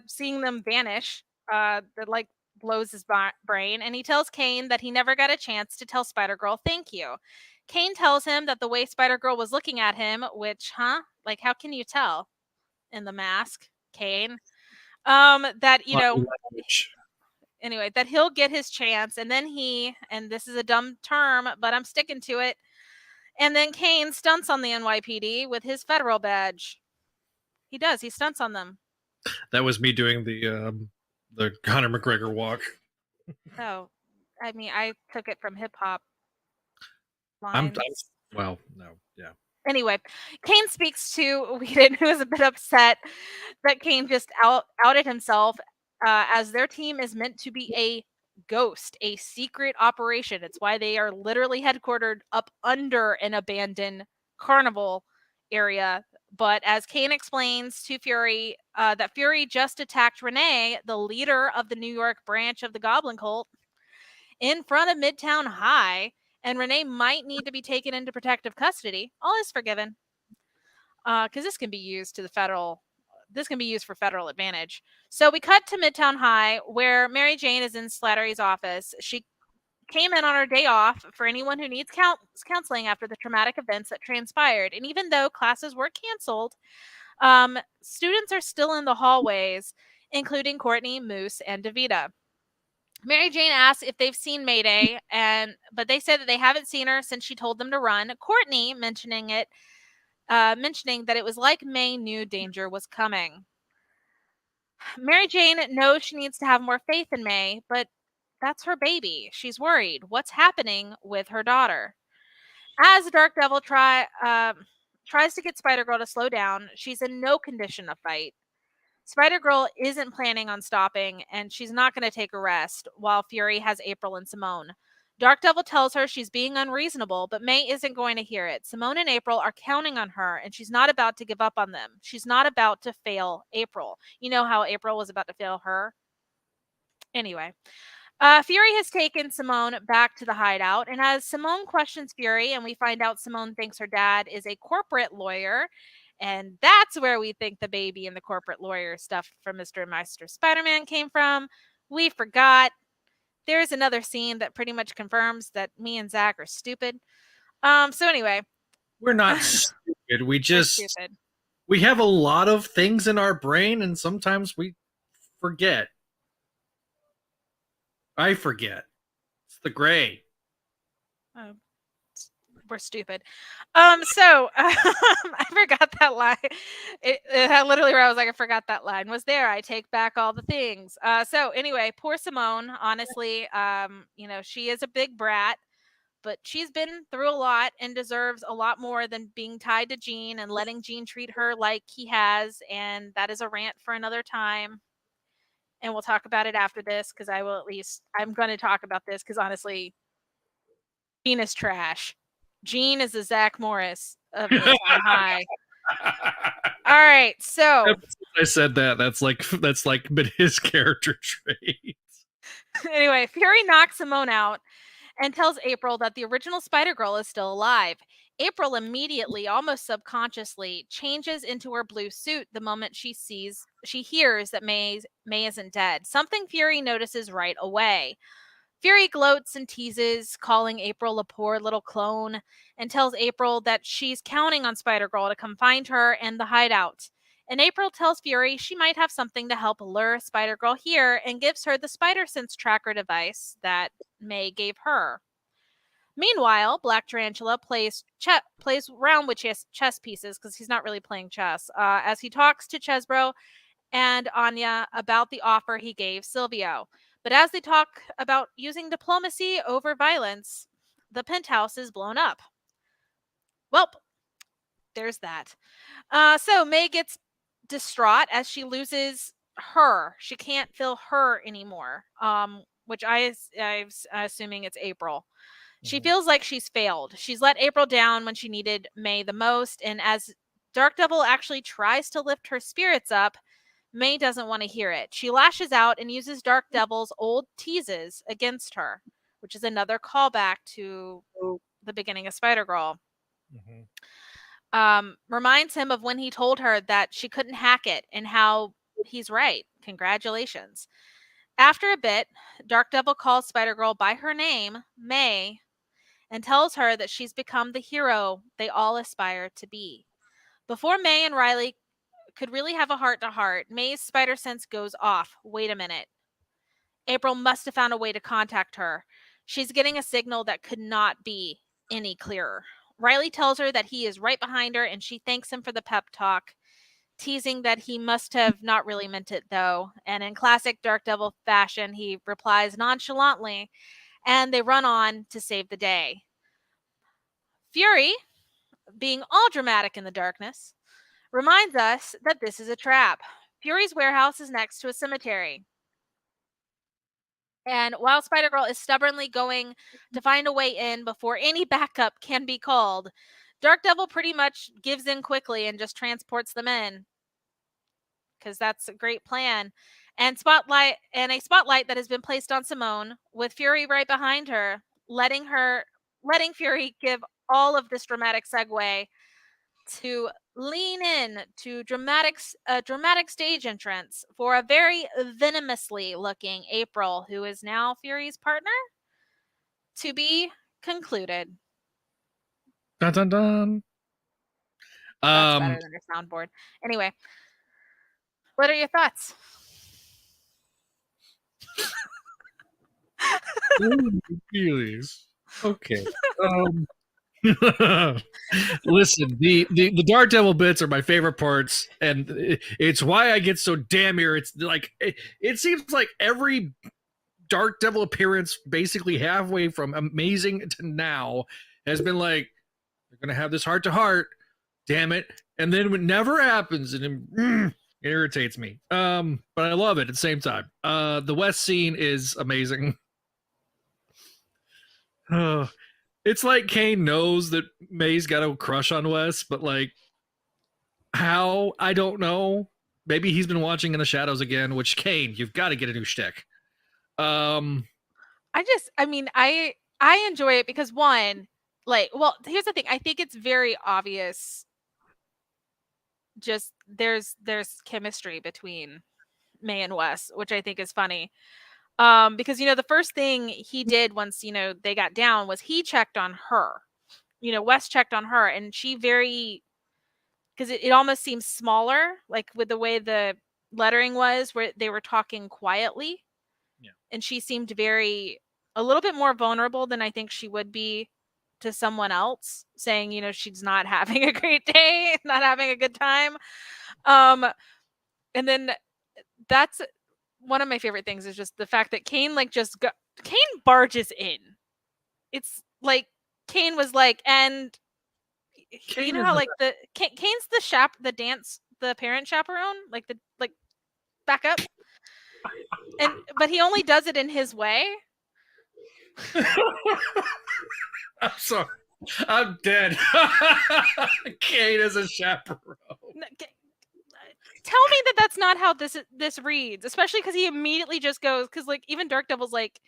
seeing them vanish. That like blows his brain, and he tells Kane that he never got a chance to tell Spider-Girl thank you. Kane tells him that the way Spider-Girl was looking at him, which, like, how can you tell in the mask, Kane? That, you know, anyway, that he'll get his chance, and then and this is a dumb term, but I'm sticking to it, and then Kane stunts on the NYPD with his federal badge. He does. He stunts on them. That was me doing the Conor McGregor walk. Oh, I mean, I took it from hip hop. lines. Well, no, yeah. Anyway, Kane speaks to Whedon, who is a bit upset that Kane just outed himself, as their team is meant to be a ghost, a secret operation. It's why they are literally headquartered up under an abandoned carnival area. But as Kane explains to Fury, that Fury just attacked Renee, the leader of the New York branch of the Goblin Cult, in front of Midtown High, and Renee might need to be taken into protective custody. All is forgiven, because this can be used for federal advantage. So we cut to Midtown High, where Mary Jane is in Slattery's office. She came in on her day off for anyone who needs counseling after the traumatic events that transpired. And even though classes were canceled, students are still in the hallways, including Courtney, Moose, and Davita. Mary Jane asks if they've seen Mayday, but they say that they haven't seen her since she told them to run. Courtney mentioning that it was like May knew danger was coming. Mary Jane knows she needs to have more faith in May, but that's her baby. She's worried. What's happening with her daughter? As Dark Devil tries to get Spider-Girl to slow down, she's in no condition to fight. Spider-Girl isn't planning on stopping, and she's not going to take a rest, while Fury has April and Simone. Dark Devil tells her she's being unreasonable, but May isn't going to hear it. Simone and April are counting on her, and she's not about to give up on them. She's not about to fail April. You know how April was about to fail her? Anyway, Fury has taken Simone back to the hideout, and as Simone questions Fury, and we find out Simone thinks her dad is a corporate lawyer, and that's where we think the baby and the corporate lawyer stuff from Mr. and Meister Spider-Man came from. We forgot. There's another scene that pretty much confirms that me and Zach are stupid. So anyway. We're not stupid. We have a lot of things in our brain, and sometimes we forget. I forget. It's the gray. We're stupid. I forgot that line. It literally where I was like, I forgot that line was there. I take back all the things. So anyway, poor Simone, honestly, she is a big brat, but she's been through a lot and deserves a lot more than being tied to Jean and letting Jean treat her like he has. And that is a rant for another time. And we'll talk about it after this, because I'm going to talk about this, because honestly, Jean is trash. Jean is the Zach Morris of Midtown High. All right, so I said that. That's like been his character trait. Anyway, Fury knocks Simone out and tells April that the original Spider-Girl is still alive. April immediately, almost subconsciously, changes into her blue suit the moment she hears that May isn't dead. Something Fury notices right away. Fury gloats and teases, calling April a poor little clone, and tells April that she's counting on Spider-Girl to come find her in the hideout. And April tells Fury she might have something to help lure Spider-Girl here, and gives her the Spider-Sense tracker device that May gave her. Meanwhile, Black Tarantula plays around with chess pieces, because he's not really playing chess, as he talks to Chesbro and Anya about the offer he gave Silvio. But as they talk about using diplomacy over violence, the penthouse is blown up. Welp, there's that. So May gets distraught as she loses her. She can't feel her anymore, which I'm assuming it's April. She feels like she's failed. She's let April down when she needed May the most, and as Dark Devil actually tries to lift her spirits up, May doesn't want to hear it. She lashes out and uses Dark Devil's old teases against her, which is another callback to the beginning of Spider-Girl. Reminds him of when he told her that she couldn't hack it, and how he's right. Congratulations. After a bit, Dark Devil calls Spider-Girl by her name, May, and tells her that she's become the hero they all aspire to be. Before May and Riley could really have a heart-to-heart, May's spider sense goes off. Wait a minute. April must have found a way to contact her. She's getting a signal that could not be any clearer. Riley tells her that he is right behind her, and she thanks him for the pep talk, teasing that he must have not really meant it, though. And in classic Dark Devil fashion, he replies nonchalantly, and they run on to save the day. Fury, being all dramatic in the darkness, reminds us that this is a trap. Fury's warehouse is next to a cemetery. And while Spider-Girl is stubbornly going to find a way in before any backup can be called, Dark Devil pretty much gives in quickly and just transports them in. Because that's a great plan. And a spotlight that has been placed on Simone, with Fury right behind her, letting Fury give all of this dramatic segue to lean in to dramatic stage entrance for a very venomously looking April, who is now Fury's partner, to be concluded. Dun dun dun. That's better than your soundboard. Anyway, what are your thoughts? Feelings. Okay. Listen, the Daredevil bits are my favorite parts, and it's why I get so damn here. It's like it seems like every Dark Devil appearance, basically halfway from amazing to now, has been like, they're gonna have this heart to heart, damn it, and then it never happens, and it irritates me. But I love it at the same time. The West scene is amazing. It's like Kane knows that May's got a crush on Wes, but like, how? I don't know. Maybe he's been watching in the shadows again. Which, Kane, you've got to get a new shtick. I enjoy it because one, like, well, here's the thing. I think it's very obvious. Just there's chemistry between May and Wes, which I think is funny. Because the first thing he did once they got down was he checked on her. Wes checked on her, and she because it almost seems smaller, like with the way the lettering was, where they were talking quietly. Yeah. And she seemed a little bit more vulnerable than I think she would be to someone else, saying, she's not having a great day, not having a good time. And then that's one of my favorite things, is just the fact that Kane Kane barges in. It's like Kane was like, and Kane how like Kane's the parent chaperone, like back up. But he only does it in his way. I'm sorry. I'm dead. Kane is a chaperone. Tell me that that's not how this reads, especially because he immediately just goes, because like even Dark Devil's like,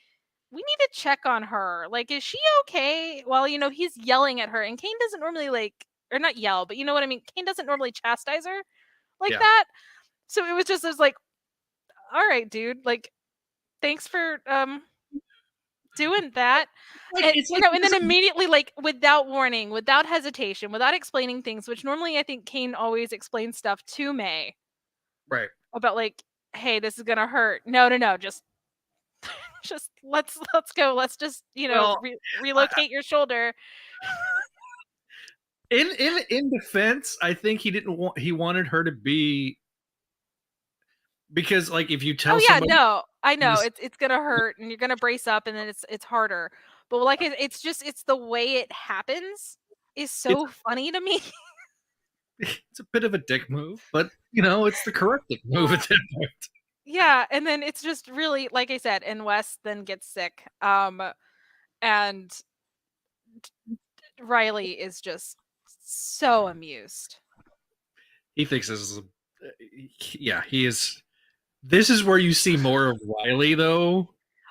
we need to check on her. Like, is she okay? Well, he's yelling at her, and Kane doesn't normally or not yell, but you know what I mean? Kane doesn't normally chastise her like that. So it was like, all right, dude, like, thanks for doing that. And then immediately, like, without warning, without hesitation, without explaining things, which normally I think Kane always explains stuff to May. Right. About like, hey, this is gonna hurt. No, just let's go. Let's just relocate your shoulder. In defense, I think he wanted her to be, because like if you tell somebody, no, I know it's gonna hurt and you're gonna brace up, and then it's harder. But like it's the way it happens is so funny to me. It's a bit of a dick move, but it's the correct dick move at that point. Yeah, and then it's just really, like I said, and Wes then gets sick. And Riley is just so amused. He thinks this is he is. This is where you see more of Riley, though.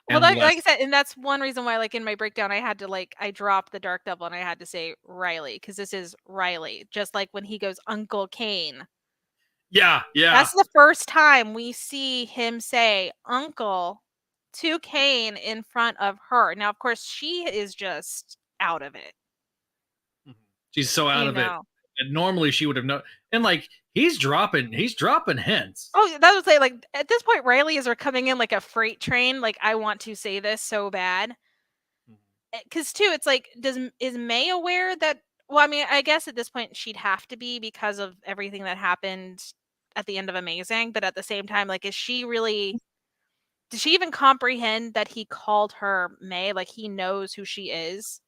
Well, like I said, and that's one reason why, like, in my breakdown, I had to I dropped the Dark Devil and I had to say Riley, because this is Riley, just like when he goes Uncle Kane. Yeah. That's the first time we see him say Uncle to Kane in front of her. Now, of course, she is just out of it. She's so out of it. And normally she would have known. And like he's dropping hints. Oh, that was like at this point, Riley is coming in like a freight train. Like, I want to say this so bad. Because too, it's like, is May aware that? Well, I mean, I guess at this point she'd have to be, because of everything that happened at the end of Amazing. But at the same time, like, is she really? Does she even comprehend that he called her May? Like, he knows who she is.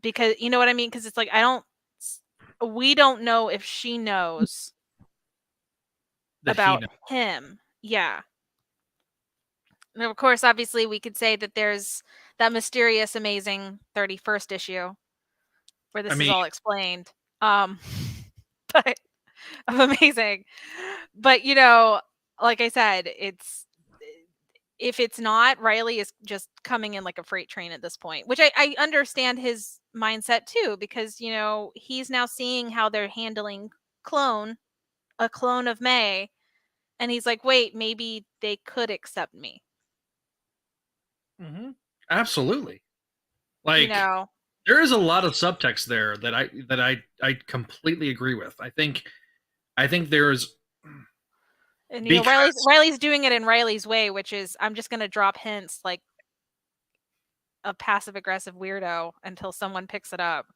because you know what I mean? Because it's like we don't know if she knows about him. Yeah. And of course, obviously, we could say that there's that mysterious, amazing 31st issue where this is all explained. But amazing. But like I said, if it's not, Riley is just coming in like a freight train at this point, which I understand his mindset too, because he's now seeing how they're handling a clone of May, and he's like, wait, maybe they could accept me. Mm-hmm. Absolutely. Like, there is a lot of subtext there that I completely agree with. I think there's, and Riley's doing it in Riley's way, which is, I'm just going to drop hints like a passive aggressive weirdo until someone picks it up.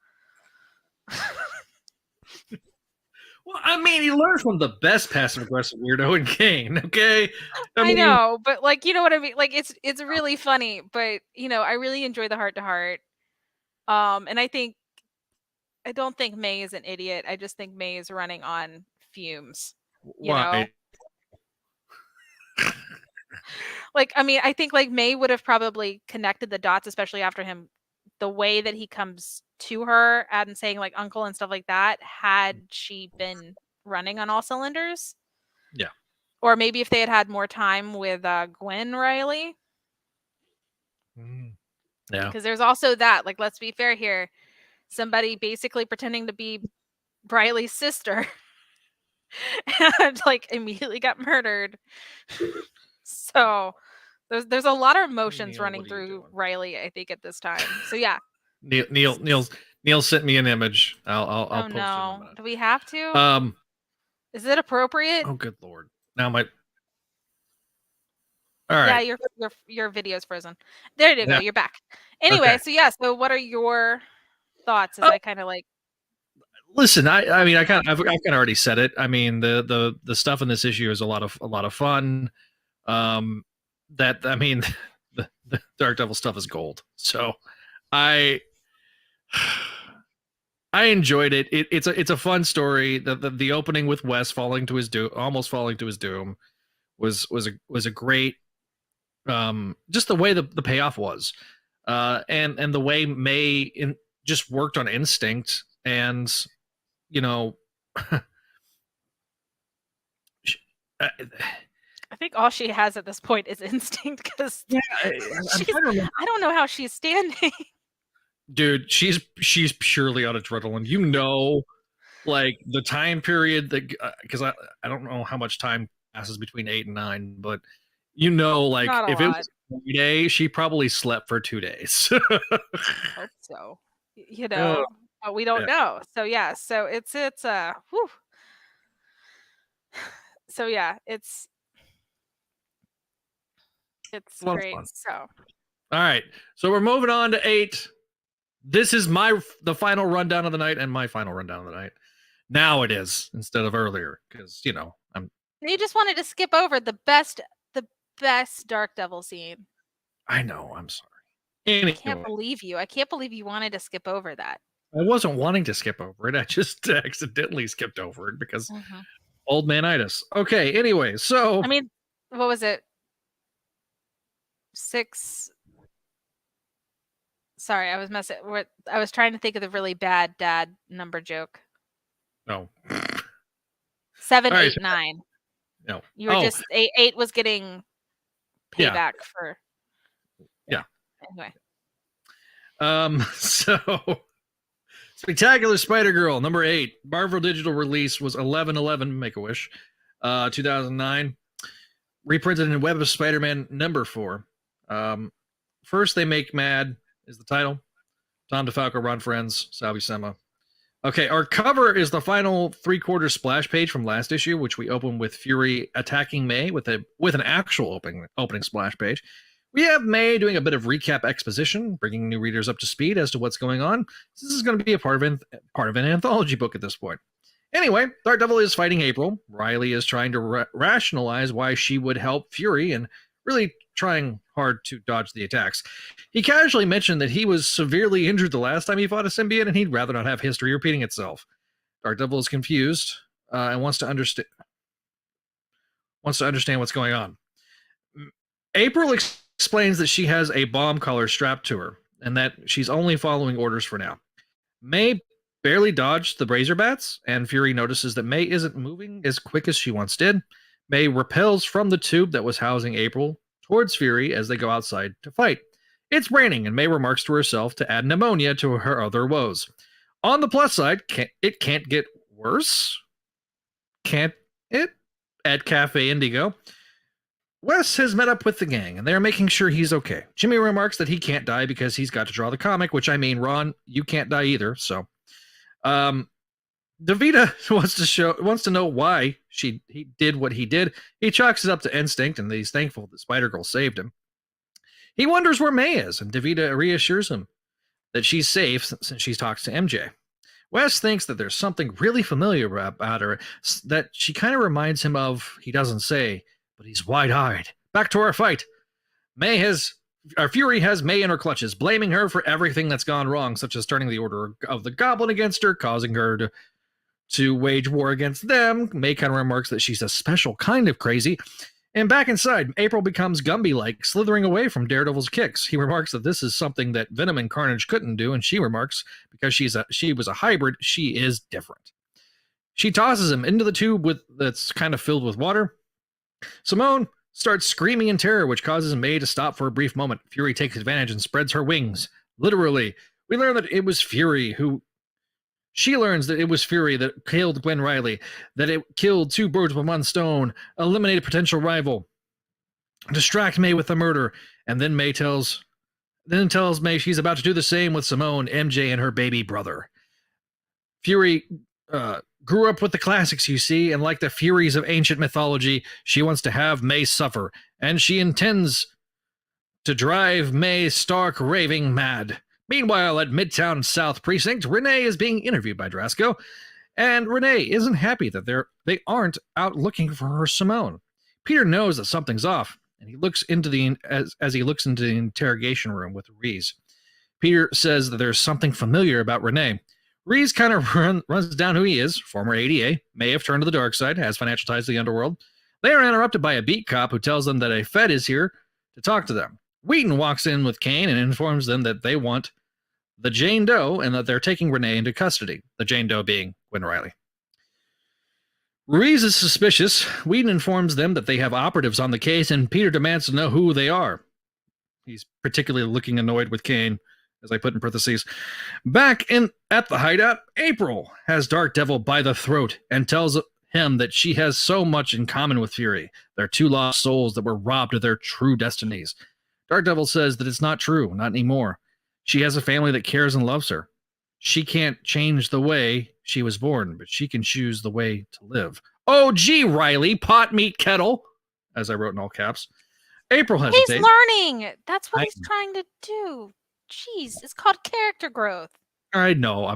Well, I mean, he learned from the best passive aggressive weirdo in Kane. Okay, I know, but like, you know what I mean? Like, it's really funny, but I really enjoy the heart to heart. And I don't think May is an idiot. I just think May is running on fumes. Why? Like, I mean, I think like May would have probably connected the dots, especially after him, the way that he comes to her and saying like uncle and stuff like that, had she been running on all cylinders. Yeah. Or maybe if they had more time with Gwen Riley. Yeah. Because there's also that, like, let's be fair here. Somebody basically pretending to be Riley's sister and like immediately got murdered. So there's a lot of emotions running through Riley, I think, at this time. So yeah. Neil sent me an image. I'll post it in a minute. Do we have to? Is it appropriate? Oh, good Lord. Now all right. Yeah, your video's frozen. There you go. You're back. Anyway, okay. So what are your thoughts as I kind of like listen, I mean, I've kind of already said it. I mean, the stuff in this issue is a lot of fun. The Dark Devil stuff is gold. So I enjoyed it. It's a fun story. The opening with Wes almost falling to his doom was a great, just the way the payoff was, and the way May just worked on instinct, and I think all she has at this point is instinct, because I don't know how she's standing. Dude, she's purely on adrenaline. Like the time period that, because I don't know how much time passes between 8 and 9, but like if it was a day, she probably slept for 2 days. Hope so. But we don't know. So yeah, so it's whew. So yeah, it's great. So all right, so we're moving on to 8. This is the final rundown of the night, and my final rundown of the night. Now it is, instead of earlier, because you just wanted to skip over the best Dark Devil scene. I know. I'm sorry. Anyway, I can't believe you. I can't believe you wanted to skip over that. I wasn't wanting to skip over it. I just accidentally skipped over it because old manitis. Okay. Anyway, so I mean, what was it? 6. Sorry, I was messing. I was trying to think of the really bad dad number joke. No. 7, 8, 9. No. You were just 8 was getting payback for. Yeah. Anyway. So Spectacular Spider-Girl number 8. Marvel Digital release was 11/11 Make-A-Wish, 2009. Reprinted in Web of Spider-Man number 4. First They Make Mad is the title. Tom DeFalco, Ron Frenz, Sal Buscema. Okay, our cover is the final 3/4 splash page from last issue, which we open with Fury attacking May with an actual opening splash page. We have May doing a bit of recap exposition, bringing new readers up to speed as to what's going on. This is going to be a part of an anthology book at this point. Anyway, Dark Devil is fighting April. Riley is trying to rationalize why she would help Fury, and really trying hard to dodge the attacks. He casually mentioned that he was severely injured the last time he fought a symbiote, and he'd rather not have history repeating itself. Dark Devil is confused and wants to understand what's going on. April explains that she has a bomb collar strapped to her, and that she's only following orders for now. May barely dodged the Brazier Bats, and Fury notices that May isn't moving as quick as she once did. May repels from the tube that was housing April towards Fury as they go outside to fight. It's raining, and May remarks to herself to add pneumonia to her other woes. On the plus side, it can't get worse. Can't it? At Cafe Indigo, Wes has met up with the gang, and they're making sure he's okay. Jimmy remarks that he can't die because he's got to draw the comic, which I mean, Ron, you can't die either. So, DeVita wants to know why he did what he did. He chalks it up to instinct, and he's thankful that Spider-Girl saved him. He wonders where May is, and DeVita reassures him that she's safe since she talks to MJ. Wes thinks that there's something really familiar about her that she kind of reminds him of, he doesn't say, but he's wide-eyed. Back to our fight. Fury has May in her clutches, blaming her for everything that's gone wrong, such as turning the Order of the Goblin against her, causing her to wage war against them. May kind of remarks that she's a special kind of crazy. And back inside, April becomes Gumby-like, slithering away from Daredevil's kicks. He remarks that this is something that Venom and Carnage couldn't do, and she remarks, because she was a hybrid, she is different. She tosses him into the tube that's kind of filled with water. Simone starts screaming in terror, which causes May to stop for a brief moment. Fury takes advantage and spreads her wings. Literally, we learn that it was Fury She learns that it was Fury that killed Gwen Riley, that it killed two birds with one stone, eliminated potential rival, distract May with the murder, and then tells May she's about to do the same with Simone, MJ, and her baby brother. Fury grew up with the classics, you see, and like the Furies of ancient mythology, she wants to have May suffer, and she intends to drive May stark raving mad. Meanwhile, at Midtown South Precinct, Renee is being interviewed by Drasco, and Renee isn't happy that they aren't out looking for her Simone. Peter knows that something's off, and he looks into as he looks into the interrogation room with Reese. Peter says that there's something familiar about Renee. Reese kind of runs down who he is. Former ADA, may have turned to the dark side, has financial ties to the underworld. They are interrupted by a beat cop who tells them that a Fed is here to talk to them. Wheaton walks in with Kane and informs them that they want the Jane Doe and that they're taking Renee into custody, the Jane Doe being Gwen Riley. Ruiz is suspicious. Wheaton informs them that they have operatives on the case, and Peter demands to know who they are. He's particularly looking annoyed with Kane, as I put in parentheses. Back at the hideout, April has Dark Devil by the throat and tells him that she has so much in common with Fury. They're two lost souls that were robbed of their true destinies. Dark Devil says that it's not true, not anymore. She has a family that cares and loves her. She can't change the way she was born, but she can choose the way to live. Oh, gee, Riley, pot, meat, kettle, as I wrote in all caps. April hesitates. He's learning. That's what he's trying to do. Jeez, it's called character growth. I know. I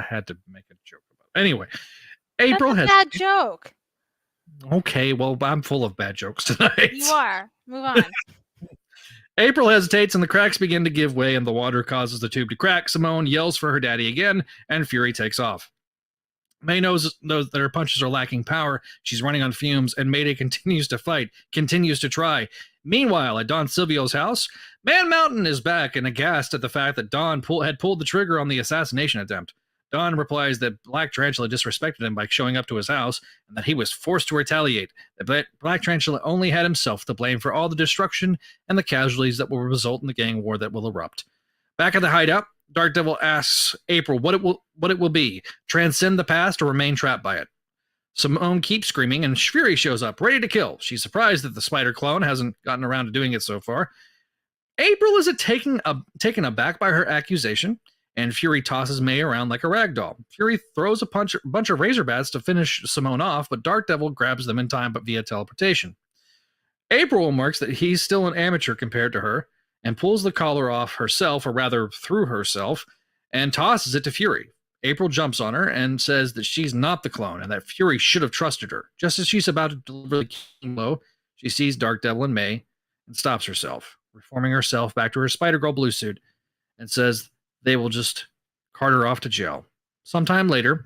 had to make a joke about it. Anyway, April That's a bad joke. Okay, well, I'm full of bad jokes tonight. You are. Move on. April hesitates, and the cracks begin to give way, and the water causes the tube to crack. Simone yells for her daddy again, and Fury takes off. May knows that her punches are lacking power. She's running on fumes, and Mayday continues to fight, continues to try. Meanwhile, at Don Silvio's house, Man Mountain is back and aghast at the fact that Don had pulled the trigger on the assassination attempt. Don replies that Black Tarantula disrespected him by showing up to his house, and that he was forced to retaliate. That Black Tarantula only had himself to blame for all the destruction and the casualties that will result in the gang war that will erupt. Back at the hideout, Dark Devil asks April what it will be, transcend the past or remain trapped by it. Simone keeps screaming, and Fury shows up, ready to kill. She's surprised that the spider clone hasn't gotten around to doing it so far. April is taken aback by her accusation, and Fury tosses May around like a rag doll. Fury throws a bunch of razor bats to finish Simone off, but Dark Devil grabs them in time but via teleportation. April remarks that he's still an amateur compared to her, and pulls the collar off herself, or rather through herself, and tosses it to Fury. April jumps on her and says that she's not the clone and that Fury should have trusted her. Just as she's about to deliver the killing blow, she sees Dark Devil and May and stops herself, reforming herself back to her Spider-Girl blue suit, and says they will just cart her off to jail. Sometime later,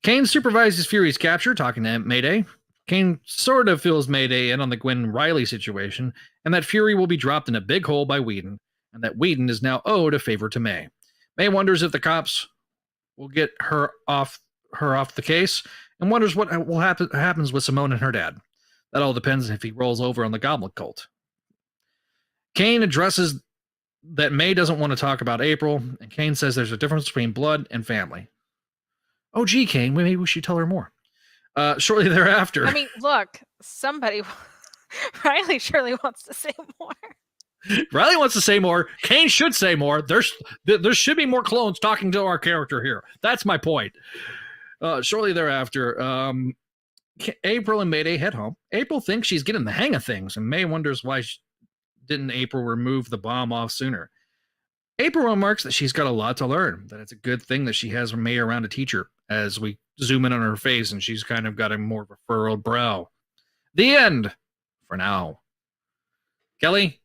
Kane supervises Fury's capture, talking to Mayday. Kane sort of fills Mayday in on the Gwen Riley situation, and that Fury will be dropped in a big hole by Whedon, and that Whedon is now owed a favor to May. May wonders if the cops will get her off the case, and wonders what will happens with Simone and her dad. That all depends if he rolls over on the Goblin Cult. Kane addresses that May doesn't want to talk about April, and Kane says there's a difference between blood and family. Oh, gee, Kane, maybe we should tell her more. Shortly thereafter... I mean, look, somebody... Riley surely wants to say more. Riley wants to say more. Kane should say more. There should be more clones talking to our character here. That's my point. Shortly thereafter, April and Mayday head home. April thinks she's getting the hang of things, and May wonders why didn't April remove the bomb off sooner. April remarks that she's got a lot to learn, that it's a good thing that she has May around to teach her, as we zoom in on her face, and she's kind of got a more of a furrowed brow. The end, for now. Kelly,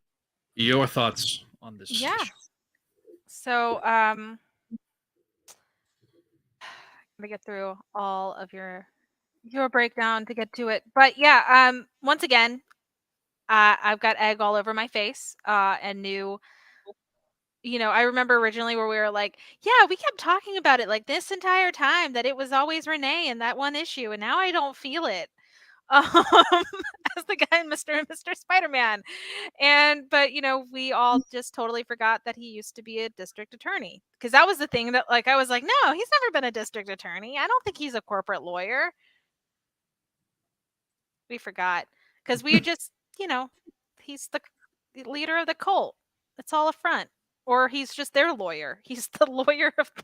your thoughts on this? Yeah. issue? So, I'm gonna get through all of your breakdown to get to it. But yeah, once again, I've got egg all over my face, and knew, I remember originally where we were like, yeah, we kept talking about it like this entire time, that it was always Renee in that one issue, and now I don't feel it. As the guy in Mr. and Mr. Spider-Man. But we all just totally forgot that he used to be a district attorney, because that was the thing that, like, I was like, no, he's never been a district attorney. I don't think he's a corporate lawyer. We forgot, because we just, he's the leader of the cult. It's all a front. Or he's just their lawyer. He's the lawyer of the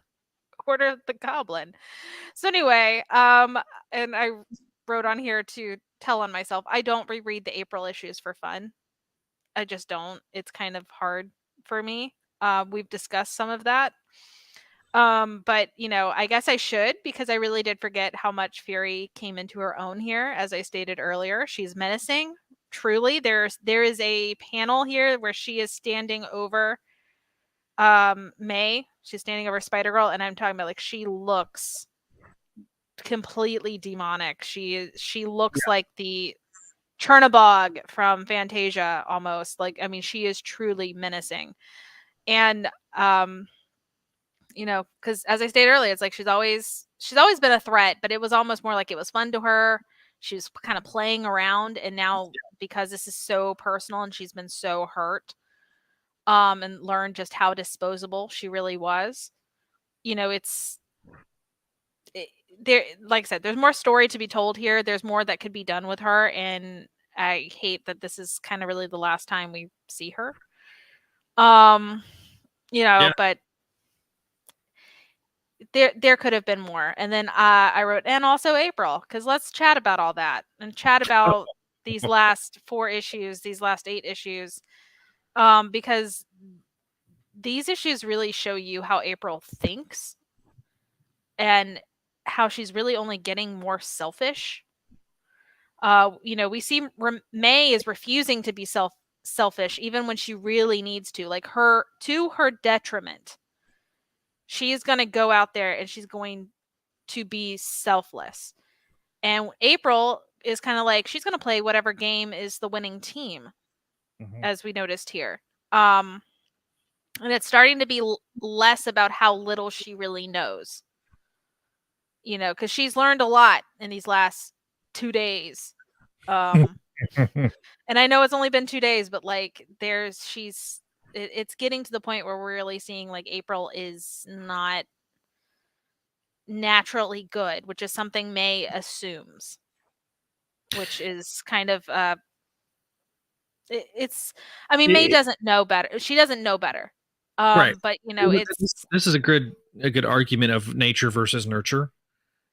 Order of the Goblin. So anyway, and I wrote on here to tell on myself, I don't reread the April issues for fun. I just don't. It's kind of hard for me. We've discussed some of that. But I guess I should, because I really did forget how much Fury came into her own here. As I stated earlier, she's menacing. Truly, there is a panel here where she is standing over May. She's standing over Spider-Girl, and I'm talking about, like, she looks completely demonic. She looks like the Chernabog from Fantasia almost. Like, I mean, she is truly menacing. And because as I stated earlier, it's like she's always been a threat, but it was almost more like it was fun to her. She was kind of playing around, and now because this is so personal and she's been so hurt, and learned just how disposable she really was. There, like I said, there's more story to be told here. There's more that could be done with her, and I hate that this is kind of really the last time we see her. But there could have been more. And then I wrote, and also April, because let's chat about all that and chat about these last 4 issues, these last 8 issues, because these issues really show you how April thinks and how she's really only getting more selfish. We see May is refusing to be selfish even when she really needs to, like, to her detriment. She's going to go out there and she's going to be selfless. And April is kind of like, she's going to play whatever game is the winning team, as we noticed here. And it's starting to be less about how little she really knows. Because she's learned a lot in these last 2 days. And I know it's only been 2 days, but like it's getting to the point where we're really seeing, like, April is not naturally good, which is something May assumes, which is kind of May doesn't know better. She doesn't know better. Right. But this is a good argument of nature versus nurture.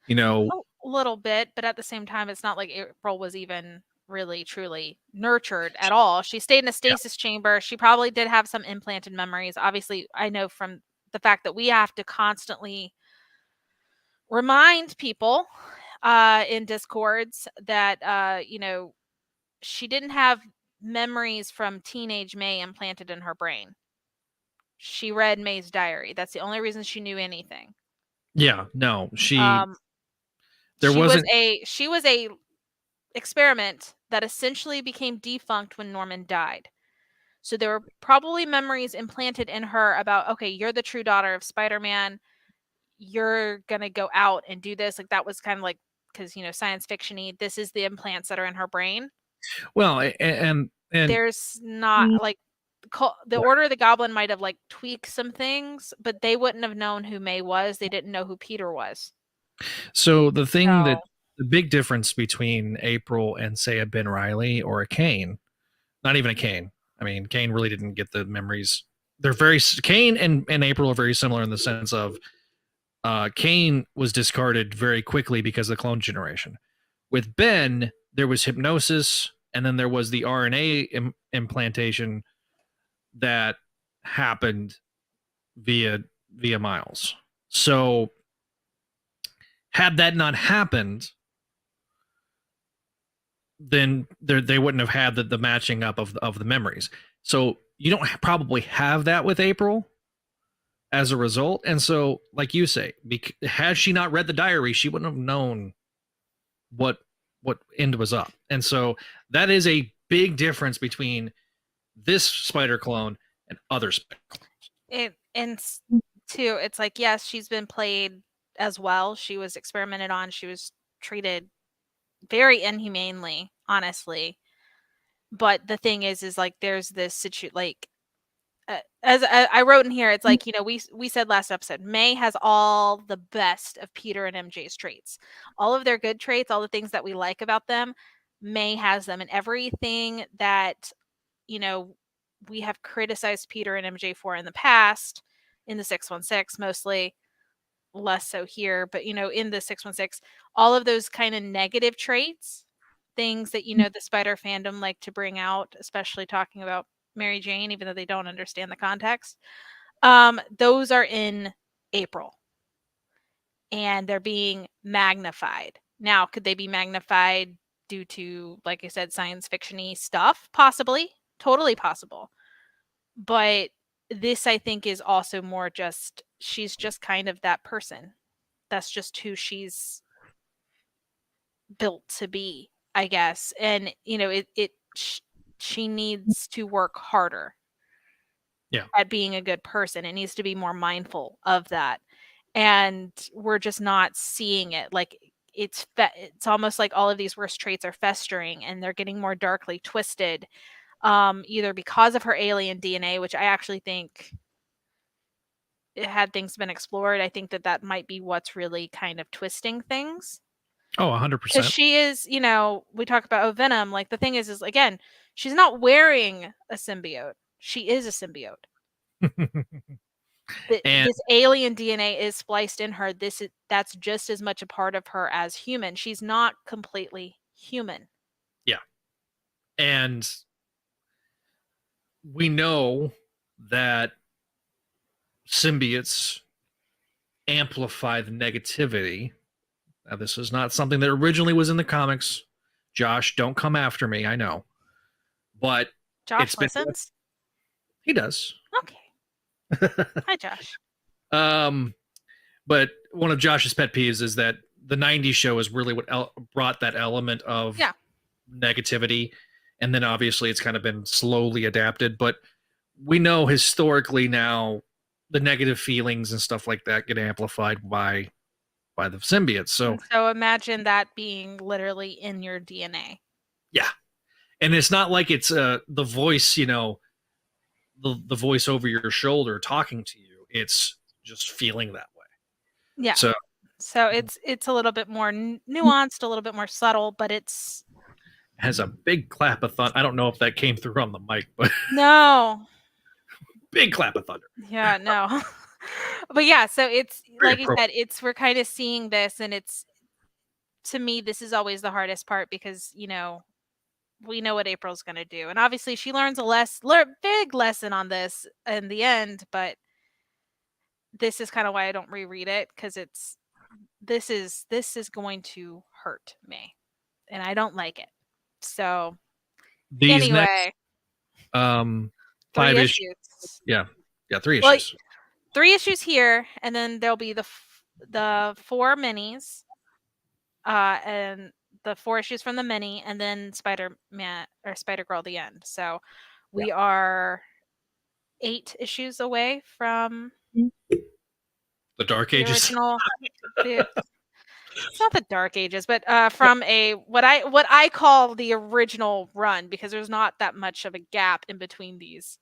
A little bit, but at the same time, it's not like April was even really truly nurtured at all. She stayed in a stasis chamber. She probably did have some implanted memories. Obviously, I know from the fact that we have to constantly remind people in Discords that she didn't have memories from teenage May implanted in her brain. She read May's diary. That's the only reason she knew anything. Yeah, no, there she wasn't. She was a experiment that essentially became defunct when Norman died. So there were probably memories implanted in her about, okay, you're the true daughter of Spider-Man. You're going to go out and do this. Like that was kind of like, because, science fiction-y, this is the implants that are in her brain. Well, and there's not like the Order of the Goblin might have like tweaked some things, but they wouldn't have known who May was. They didn't know who Peter was. So the big difference between April and say a Ben Reilly or a Kane, not even a Kane. I mean, Kane really didn't get the memories. Kane and April are very similar in the sense of Kane was discarded very quickly because of the clone generation. With Ben, there was hypnosis, and then there was the RNA implantation that happened via Miles. So had that not happened, then they wouldn't have had the matching up of the memories. So you don't probably have that with April as a result. And so, like you say, had she not read the diary, she wouldn't have known what end was up. And so that is a big difference between this spider clone and other spider clones. And too, it's like, yes, she's been played as well. She was experimented on. She was treated very inhumanely, honestly. But the thing is like there's this situation, like as I wrote in here, it's like, we said last episode, May has all the best of Peter and MJ's traits. All of their good traits, all the things that we like about them, May has them. And everything that, we have criticized Peter and MJ for in the past, in the 616 mostly, less so here, but, in the 616, all of those kind of negative traits, things that, the spider fandom like to bring out, especially talking about Mary Jane, even though they don't understand the context. Those are in April. And they're being magnified. Now, could they be magnified due to, like I said, science fiction-y stuff? Possibly. Totally possible. But this, I think, is also more just, she's just kind of that person. That's just who she's built to be, I guess. And, she needs to work harder at being a good person. It needs to be more mindful of that. And we're just not seeing it. Like it's almost like all of these worst traits are festering and they're getting more darkly twisted, either because of her alien DNA, which I actually think, had things been explored, I think that might be what's really kind of twisting things. Oh, 100%. Because she is, we talk about Venom. Like the thing is again, she's not wearing a symbiote. She is a symbiote. This alien DNA is spliced in her. That's just as much a part of her as human. She's not completely human. Yeah. And we know that symbiotes amplify the negativity. Now, this is not something that originally was in the comics. Josh, don't come after me. I know. But Josh listens? He does. Okay. Hi, Josh. But one of Josh's pet peeves is that the 90s show is really what brought that element of negativity. And then obviously it's kind of been slowly adapted. But we know historically now the negative feelings and stuff like that get amplified by the symbiotes. So imagine that being literally in your DNA. Yeah. And it's not like it's the voice, the voice over your shoulder talking to you. It's just feeling that way. Yeah. So it's a little bit more nuanced, a little bit more subtle, but it's has a big clap of thunder. I don't know if that came through on the mic, but no. Big clap of thunder. Yeah, no. But yeah, so it's like you said, we're kind of seeing this, and it's, to me, this is always the hardest part because, we know what April's going to do. And obviously she learns big lesson on this in the end, but this is kind of why I don't reread it, because this is going to hurt me and I don't like it. So These next Anyway, 5 3 issues. issues. Yeah, 3 Well, issues. 3 issues here, and then there'll be the 4 minis, and the 4 issues from the mini, and then Spider-Man or Spider-Girl at the end. So we are 8 issues away from The Dark the Ages. original. It's not the Dark Ages, but from what I call the original run, because there's not that much of a gap in between these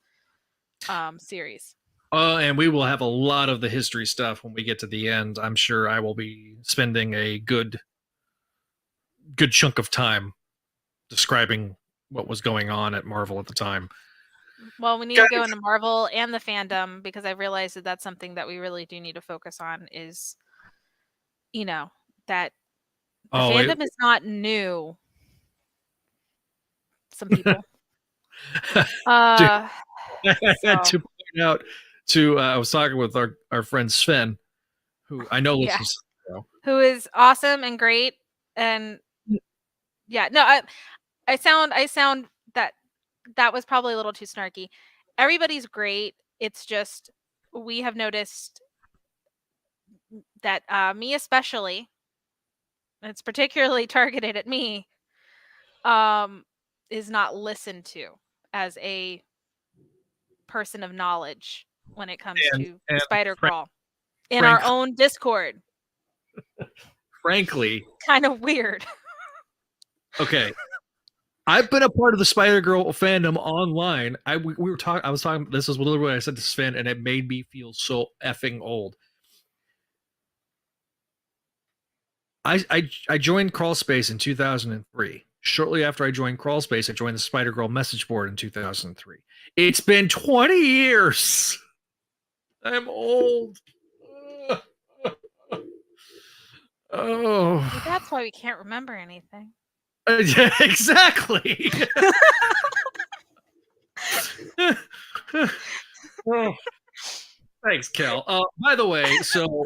series. And we will have a lot of the history stuff when we get to the end. I'm sure I will be spending a good chunk of time describing what was going on at Marvel at the time. Well, we need to go into Marvel and the fandom, because I realized that that's something that we really do need to focus on is, that the fandom is not new. Some people. I had to point out I was talking with our friend Sven, who I know listens to the show. Who is awesome and great. And I sound that was probably a little too snarky. Everybody's great. It's just we have noticed that me especially, it's particularly targeted at me, is not listened to as a person of knowledge when it comes to Spider-Girl in our own Discord. Frankly, kind of weird. Okay. I've been a part of the Spider-Girl fandom online. I was talking. This is literally what I said to Sven, and it made me feel so effing old. I joined Crawlspace in 2003. Shortly after I joined Crawlspace, I joined the Spider-Girl message board in 2003. It's been 20 years. I'm old. Oh. Well, that's why we can't remember anything. Yeah, exactly. Oh. Thanks, Kel. By the way, so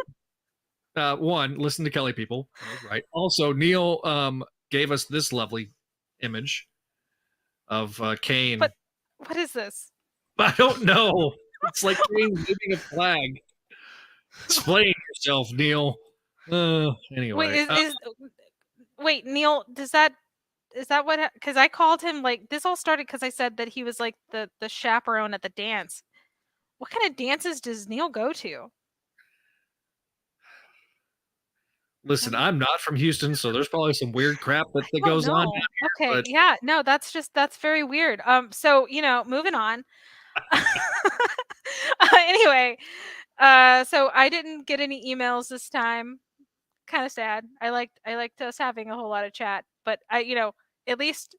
one, listen to Kelly, people. Right. Also, Neil gave us this lovely image of Kane. What is this? I don't know. It's like Kane waving a flag. Explain yourself, Neil. Anyway. Wait, Neil, is that what? Because I called him, like, this all started because I said that he was like the chaperone at the dance. What kind of dances does Neil go to? Listen, I'm not from Houston, so there's probably some weird crap that goes on down here. Okay, yeah, no, that's very weird. So moving on. Anyway, so I didn't get any emails this time. Kind of sad. I liked us having a whole lot of chat, but at least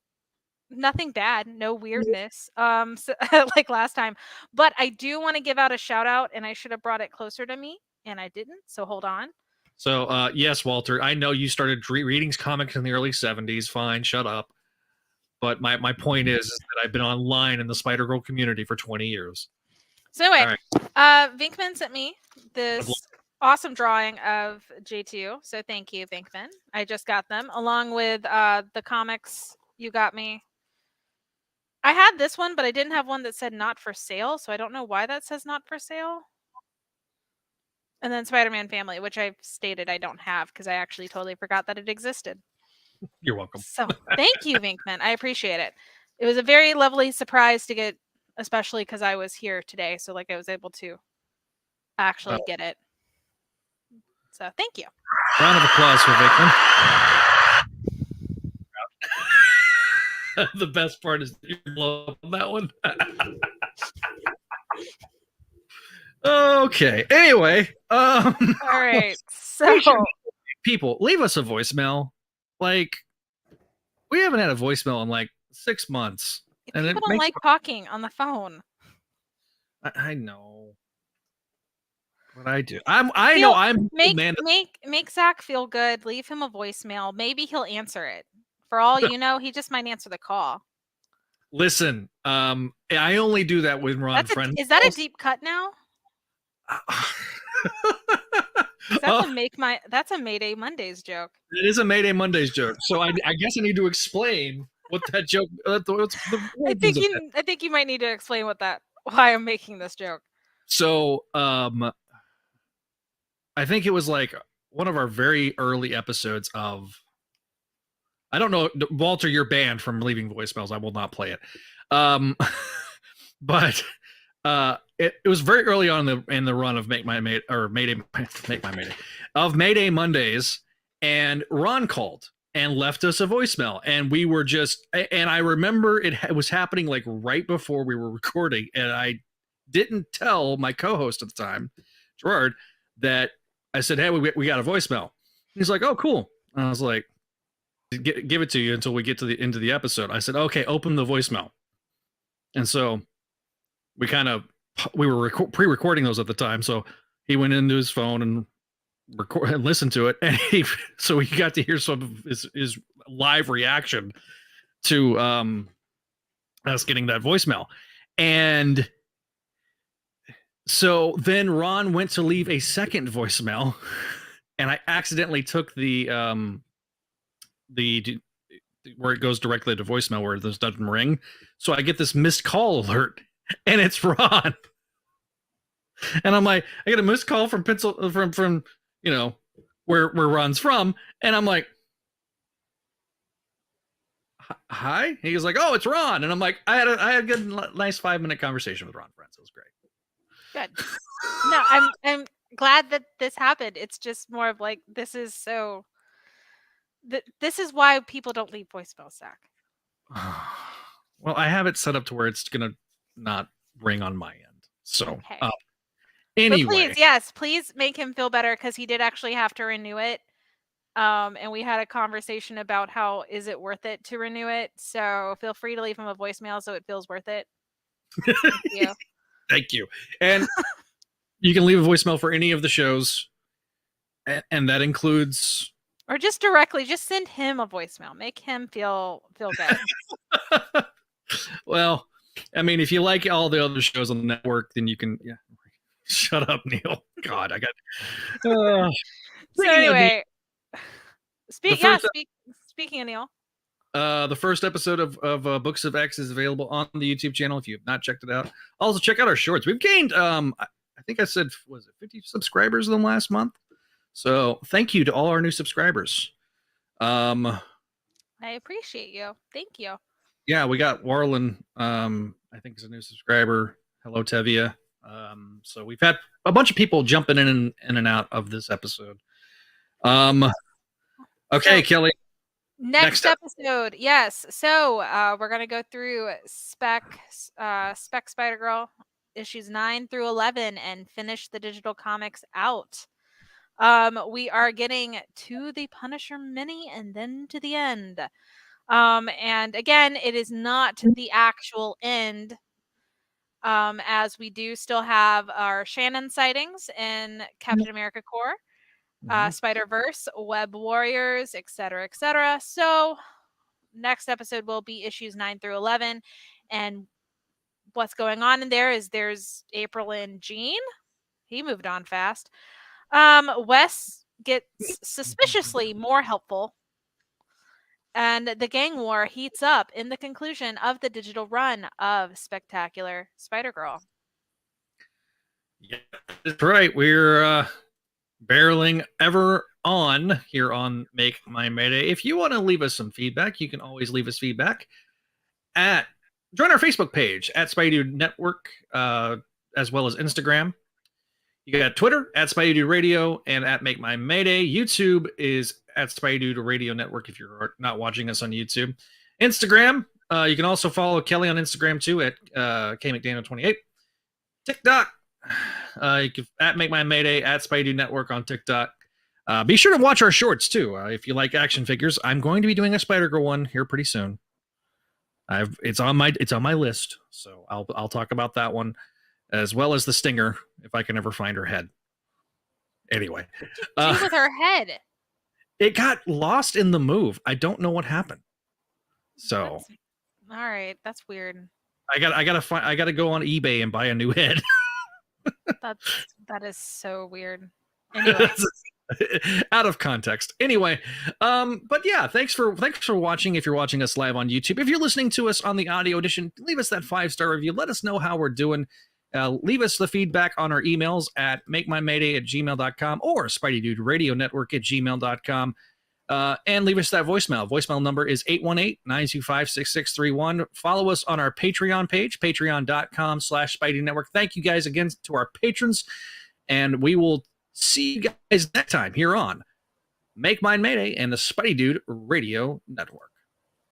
nothing bad, no weirdness, so, like last time. But I do want to give out a shout out, and I should have brought it closer to me, and I didn't. So hold on. So yes, Walter, I know you started reading comics in the early 70s. Fine, shut up. But my point is that I've been online in the Spider-Girl community for 20 years. So anyway, Vinkman sent me this awesome drawing of J2. So thank you, Vinkman. I just got them along with the comics you got me. I had this one, but I didn't have one that said not for sale. So I don't know why that says not for sale. And then Spider-Man Family, which I've stated I don't have because I actually totally forgot that it existed. You're welcome. So thank you, Vinkman. I appreciate it. It was a very lovely surprise to get, especially because I was here today. So I was able to actually get it. So thank you. Round of applause for Vinkman. The best part is you blow up on that one. Okay. Anyway, all right. So people, leave us a voicemail. Like, we haven't had a voicemail in like 6 months. And people don't like talking on the phone. I know. What I do. I know I'm make Zach feel good. Leave him a voicemail. Maybe he'll answer it. For all you know, he just might answer the call. Listen, I only do that with Ron Frenz. Is that a deep cut now? That's a Mayday Mondays joke. It is a Mayday Mondays joke. So I guess I need to explain what that joke. What's the I think you might need to explain why I'm making this joke. So, I think it was like one of our very early episodes of. I don't know, Walter. You're banned from leaving voicemails. I will not play it. But it was very early on in the run of Mayday of Mayday Mondays, and Ron called and left us a voicemail, and we were and I remember it was happening like right before we were recording, and I didn't tell my co-host at the time, Gerard, that I said, hey, we got a voicemail. He's like, oh, cool. And I was like, give it to you until we get to the end of the episode. I said, okay, open the voicemail. And so we were pre-recording those at the time. So he went into his phone and listened to it. And so we got to hear some of his live reaction to us getting that voicemail. And so then Ron went to leave a second voicemail, and I accidentally took the where it goes directly to voicemail where this doesn't ring. So I get this missed call alert, and it's Ron. And I'm like, I get a missed call from from where Ron's from, and I'm like, hi. He was like, oh, it's Ron, and I'm like, I had a good, nice 5-minute conversation with Ron Frenz. It was great. Good. No, I'm glad that this happened. It's just more of like, this is why people don't leave voicemail, Zach. Well, I have it set up to where it's gonna not ring on my end. So okay. Anyway, please make him feel better, because he did actually have to renew it. And we had a conversation about how is it worth it to renew it. So feel free to leave him a voicemail so it feels worth it. Thank you. Thank you. And you can leave a voicemail for any of the shows, and that includes, or just directly, just send him a voicemail. Make him feel good. Well, I mean, if you like all the other shows on the network, then you can. Yeah. Shut up, Neil. God, I got. So anyway, speaking of Neil. The first episode of Books of X is available on the YouTube channel if you have not checked it out. Also, check out our shorts. We've gained, I think I said, was it 50 subscribers in the last month? So thank you to all our new subscribers. I appreciate you. Thank you. Yeah, we got Warlin, I think is a new subscriber. Hello, Tevia. So we've had a bunch of people jumping in and out of this episode. Okay, Kelly. Next episode, yes. So we're gonna go through Spec Spider-Girl issues 9 through 11 and finish the digital comics out. We are getting to the Punisher mini and then to the end. And again, it is not the actual end, as we do still have our Shannon sightings in Captain America Corps. Spider-Verse, Web Warriors, etc., etc. So next episode will be issues 9 through 11, and what's going on in there is there's April and Jean. He moved on fast. Wes gets suspiciously more helpful, and the gang war heats up in the conclusion of the digital run of Spectacular Spider-Girl. Yeah, that's right. We're barreling ever on here on Make My Mayday. If you want to leave us some feedback, you can always leave us feedback at join our Facebook page at Spidey Dude Network, as well as Instagram. You got Twitter at Spidey Dude Radio and at Make My Mayday. YouTube is at Spidey Dude Radio Network if you're not watching us on YouTube. Instagram, you can also follow Kelly on Instagram too at KMcDaniel28. TikTok, you can at Make My Mayday at Spidey Network on TikTok. Be sure to watch our shorts too. If you like action figures, I'm going to be doing a Spider-Girl one here pretty soon. It's on my list, so I'll talk about that one as well as the Stinger if I can ever find her head. Anyway, with her head, it got lost in the move. I don't know what happened. So, all right, that's weird. I gotta go on eBay and buy a new head. That is so weird. Anyway. out of context. Anyway, but yeah, thanks for watching. If you're watching us live on YouTube, if you're listening to us on the audio edition, leave us that 5-star review. Let us know how we're doing. Leave us the feedback on our emails at makemymayday@gmail.com or SpideyDudeRadioNetwork@gmail.com. And leave us that voicemail. Voicemail number is 818-925-6631. Follow us on our Patreon page, patreon.com/Spidey Network. Thank you guys again to our patrons. And we will see you guys next time here on Make Mine Mayday and the Spidey Dude Radio Network.